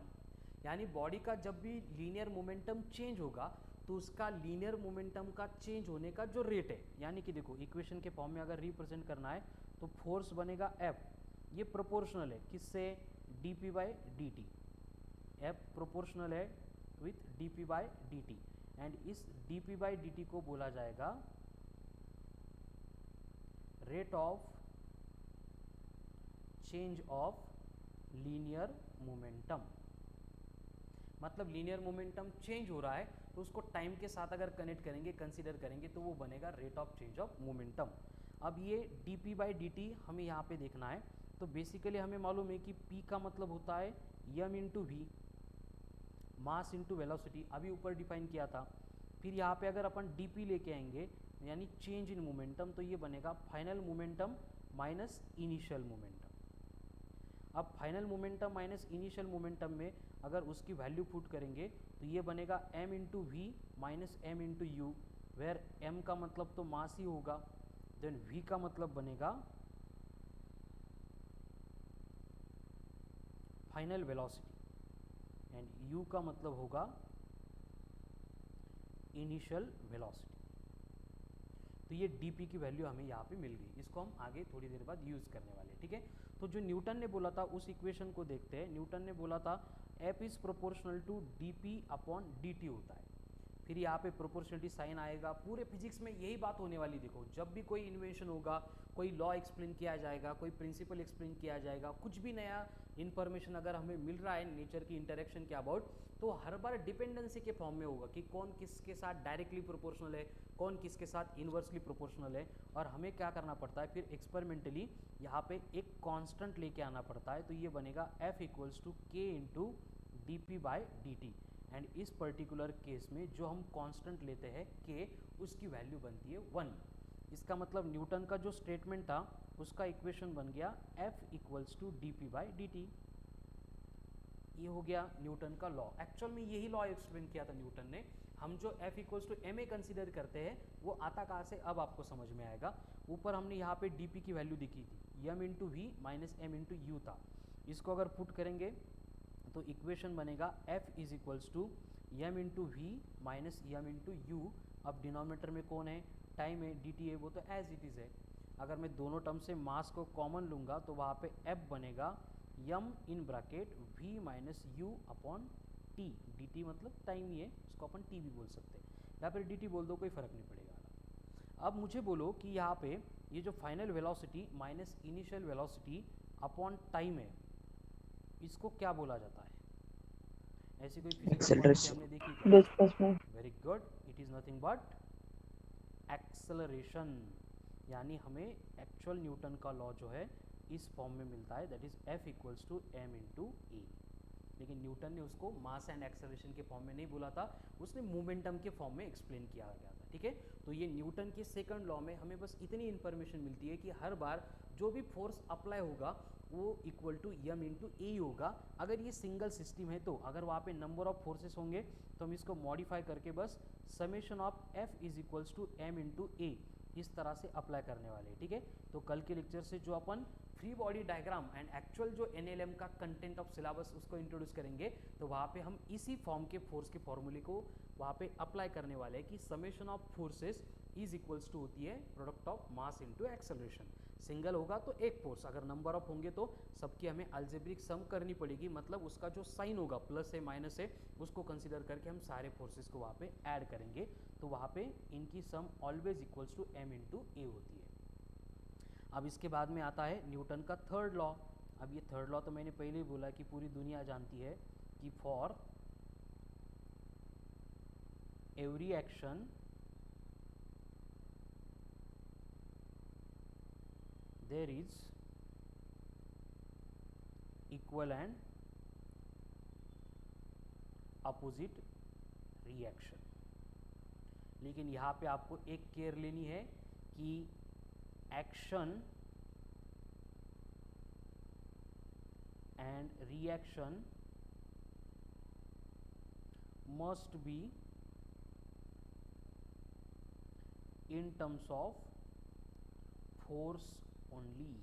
यानी बॉडी का जब भी लीनियर मोमेंटम चेंज होगा तो उसका लीनियर मोमेंटम का चेंज होने का जो रेट है, यानी कि देखो इक्वेशन के फॉर्म में अगर रिप्रेजेंट करना है तो फोर्स बनेगा F, ये प्रोपोर्शनल है किससे, dp by d t. F proportional है with dp by d t, and इस dp बाई डी टी को बोला जाएगा rate of change of linear momentum. मतलब लीनियर मोमेंटम चेंज हो रहा है तो उसको टाइम के साथ अगर कनेक्ट करेंगे, कंसीडर करेंगे, तो वो बनेगा rate of change of momentum. अब ये dp बाई डी टी हमें यहाँ पे देखना है, तो बेसिकली हमें मालूम है कि p का मतलब होता है m into v, mass into velocity, अभी ऊपर डिफाइन किया था। फिर यहाँ पे अगर अपन dp लेके आएंगे यानी चेंज इन मोमेंटम, तो ये बनेगा final momentum minus initial momentum. अब final momentum minus initial momentum में अगर उसकी वैल्यू पुट करेंगे तो ये बनेगा m into v minus m into u, where m का मतलब तो मास ही होगा, देन v का मतलब बनेगा फाइनल वेलोसिटी एंड u का मतलब होगा इनिशियल वेलोसिटी। तो ये dp की वैल्यू हमें यहाँ पे मिल गई, इसको हम आगे थोड़ी देर बाद यूज़ करने वाले हैं, ठीक है। तो जो न्यूटन ने बोला था उस इक्वेशन को देखते हैं। न्यूटन ने बोला था F is proportional to dp upon dt होता है, फिर यहाँ पे प्रोपोर्शनलिटी साइन आएगा। पूरे फिजिक्स में यही बात होने वाली, देखो जब भी कोई इन्वेंशन होगा, कोई लॉ एक्सप्लेन किया जाएगा, कोई प्रिंसिपल एक्सप्लेन किया जाएगा, कुछ भी नया इन्फॉर्मेशन अगर हमें मिल रहा है नेचर की इंटरेक्शन के अबाउट, तो हर बार डिपेंडेंसी के फॉर्म में होगा कि कौन किसके साथ डायरेक्टली प्रोपोर्शनल है, कौन किसके साथ इन्वर्सली प्रोपोर्शनल है। और हमें क्या करना पड़ता है फिर एक्सपेरिमेंटली यहाँ पे एक कांस्टेंट लेके आना पड़ता है, तो ये बनेगा F इक्वल्स टू के into D p by d t. And इस पर्टिकुलर केस में जो हम कांस्टेंट लेते हैं k, उसकी वैल्यू बनती है 1। इसका मतलब न्यूटन का जो स्टेटमेंट था उसका इक्वेशन बन गया F equals to d p by d t. ये हो गया न्यूटन का लॉ। एक्चुअल में यही लॉ एक्सप्लेन किया था न्यूटन ने। हम जो F equals to m a consider करते हैं वो आता कहाँ से, अब आपको समझ में आएगा। ऊपर हमने यहाँ पे dp की वैल्यू दिखी थी, m into v minus m into u था। इसको अगर पुट करेंगे तो इक्वेशन बनेगा F is equals to m into v minus m into u. अब डिनोमिनेटर में कौन है, टाइम है, dt है, वो तो एज इट इज़ है। अगर मैं दोनों टर्म से मास को कॉमन लूँगा तो वहाँ पे F बनेगा m in bracket v minus you upon t। dt मतलब टाइम ही है, उसको अपन t भी बोल सकते हैं, या फिर dt बोल दो, कोई फ़र्क नहीं पड़ेगा। अब मुझे बोलो कि यहाँ पे ये जो final velocity minus initial velocity upon time है, इसको क्या बोला जाता है? ऐसी कोई फिजिकल क्वांटिटी हमने देखी क्या? Displacement. Very good, it is nothing but acceleration. यानी हमें एक्चुअल न्यूटन का लॉ जो है इस फॉर्म में मिलता है, that is F equals to m into a. लेकिन न्यूटन ने उसको मास एंड एक्सेलरेशन के फॉर्म में नहीं बोला था, उसने मोमेंटम के फॉर्म में एक्सप्लेन किया गया था, ठीक है। तो ये न्यूटन के सेकंड लॉ में हमें बस इतनी इन्फॉर्मेशन मिलती है कि हर बार जो भी फोर्स अप्लाई होगा वो इक्वल टू m इंटू ए होगा। अगर ये सिंगल सिस्टम है तो अगर वहाँ पे नंबर ऑफ फोर्सेस होंगे तो हम इसको मॉडिफाई करके बस summation of F is equals to m into a इस तरह से अप्लाई करने वाले हैं, ठीक है। तो कल के लेक्चर से जो अपन free body diagram and actual जो NLM का कंटेंट ऑफ सिलेबस उसको इंट्रोड्यूस करेंगे, तो वहाँ पे हम इसी फॉर्म के फोर्स के फॉर्मूले को वहाँ पे अप्लाई करने वाले हैं कि summation of forces is equals to होती है product of mass into acceleration. Single होगा तो एक फोर्स, अगर नंबर ऑफ होंगे तो सबकी हमें अल्जेब्रिक सम करनी पड़ेगी, मतलब उसका जो साइन होगा प्लस है माइनस है उसको कंसीडर करके हम सारे फोर्सेस को वहाँ पे ऐड करेंगे, तो वहाँ पे इनकी sum always equals to m into a होती है। अब इसके बाद में आता है न्यूटन का थर्ड लॉ। अब ये थर्ड लॉ तो मैंने पहले ही बोला कि पूरी दुनिया जानती है कि for every action there is equal and opposite reaction. लेकिन यहाँ पे आपको एक केयर लेनी है कि action and reaction must be in terms of force only.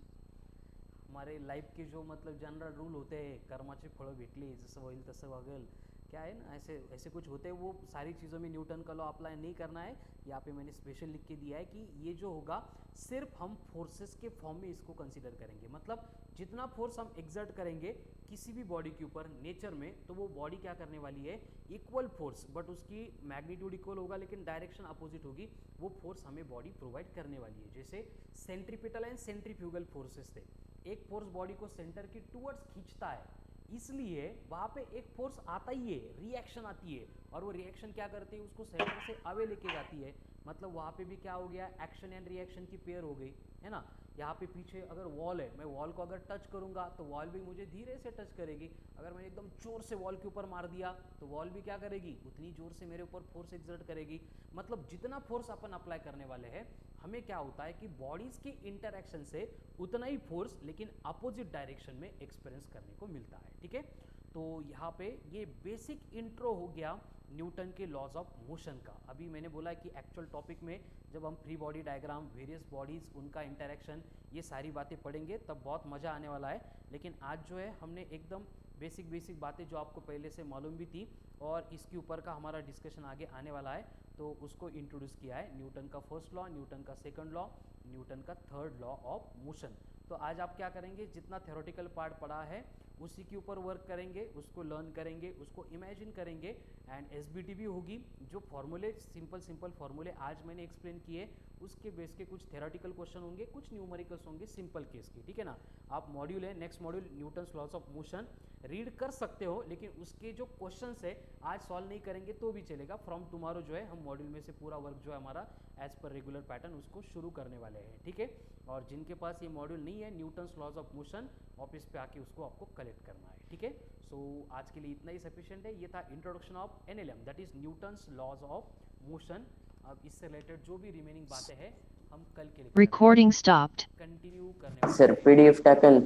हमारे लाइफ के जो मतलब जनरल रूल होते हैं, कर्माचे फळं भेटली जसं होईल तसं वागेल, क्या है ना, ऐसे ऐसे कुछ होते हैं, वो सारी चीज़ों में न्यूटन का लॉ अप्लाई नहीं करना है। यहाँ पे मैंने स्पेशल लिख के दिया है कि ये जो होगा सिर्फ हम फोर्सेस के फॉर्म में इसको कंसीडर करेंगे। मतलब जितना फोर्स हम एक्सर्ट करेंगे किसी भी बॉडी के ऊपर नेचर में, तो वो बॉडी क्या करने वाली है, इक्वल फोर्स, बट उसकी मैग्नीट्यूड इक्वल होगा लेकिन डायरेक्शन अपोजिट होगी, वो फोर्स हमें बॉडी प्रोवाइड करने वाली है। जैसे सेंट्रीपिटल एंड सेंट्रीफ्यूगल फोर्सेस थे, एक फोर्स बॉडी को सेंटर की टूवर्ड्स खींचता है, इसलिए वहाँ पे एक फोर्स आता ही है, रिएक्शन आती है, और वो रिएक्शन क्या करती है, उसको सेंटर से अवे लेके जाती है। मतलब वहाँ पे भी क्या हो गया, एक्शन एंड रिएक्शन की पेयर हो गई, है ना। यहाँ पे पीछे अगर वॉल है, मैं वॉल को अगर टच करूँगा तो वॉल भी मुझे धीरे से टच करेगी। अगर मैंने एकदम जोर से वॉल के ऊपर मार दिया तो वॉल भी क्या करेगी, उतनी जोर से मेरे ऊपर फोर्स एक्सर्ट करेगी। मतलब जितना फोर्स अपन अप्लाई करने वाले हैं, हमें क्या होता है कि बॉडीज के इंटरैक्शन से उतना ही फोर्स लेकिन अपोजिट डायरेक्शन में एक्सपीरियंस करने को मिलता है। ठीक है, तो यहाँ पे ये बेसिक इंट्रो हो गया न्यूटन के लॉज ऑफ मोशन का। अभी मैंने बोला कि एक्चुअल टॉपिक में जब हम free body diagram, various bodies, उनका इंटरेक्शन, ये सारी बातें पढ़ेंगे तब बहुत मज़ा आने वाला है। लेकिन आज जो है हमने एकदम बेसिक बातें जो आपको पहले से मालूम भी थी, और इसके ऊपर का हमारा डिस्कशन आगे आने वाला है, तो उसको इंट्रोड्यूस किया है। न्यूटन का फर्स्ट लॉ, न्यूटन का सेकंड लॉ, न्यूटन का थर्ड लॉ ऑफ मोशन। तो आज आप क्या करेंगे, जितना थ्योरेटिकल पार्ट पढ़ा है उसी के ऊपर वर्क करेंगे, उसको लर्न करेंगे, उसको इमेजिन करेंगे, एंड एसबीटी भी होगी। जो फॉर्मूले, सिंपल फॉर्मूले आज मैंने एक्सप्लेन किए, उसके बेस के कुछ थ्योरेटिकल क्वेश्चन होंगे, कुछ न्यूमेरिकल्स होंगे सिंपल केस के। ठीक है ना। आप मॉड्यूल है, next module Newton's laws of motion read कर सकते हो, लेकिन उसके जो क्वेश्चंस है आज सॉल्व नहीं करेंगे तो भी चलेगा। फ्रॉम टुमारो जो है हम मॉड्यूल में से पूरा वर्क जो है हमारा एज पर रेगुलर पैटर्न उसको शुरू करने वाले हैं। ठीक है, और जिनके पास ये मॉड्यूल नहीं है Newton's laws of motion, office पे आके उसको आपको कलेक्ट करना है। ठीक है, सो आज के लिए इतना ही सफिशिएंट है। ये था introduction of NLM, that is Newton's laws of motion. अब इससे रिलेटेड जो भी रिमेनिंग बातें हैं हम कल के लिए Recording stopped. कंटिन्यू करने वाले हैं। सर PDF टाकेल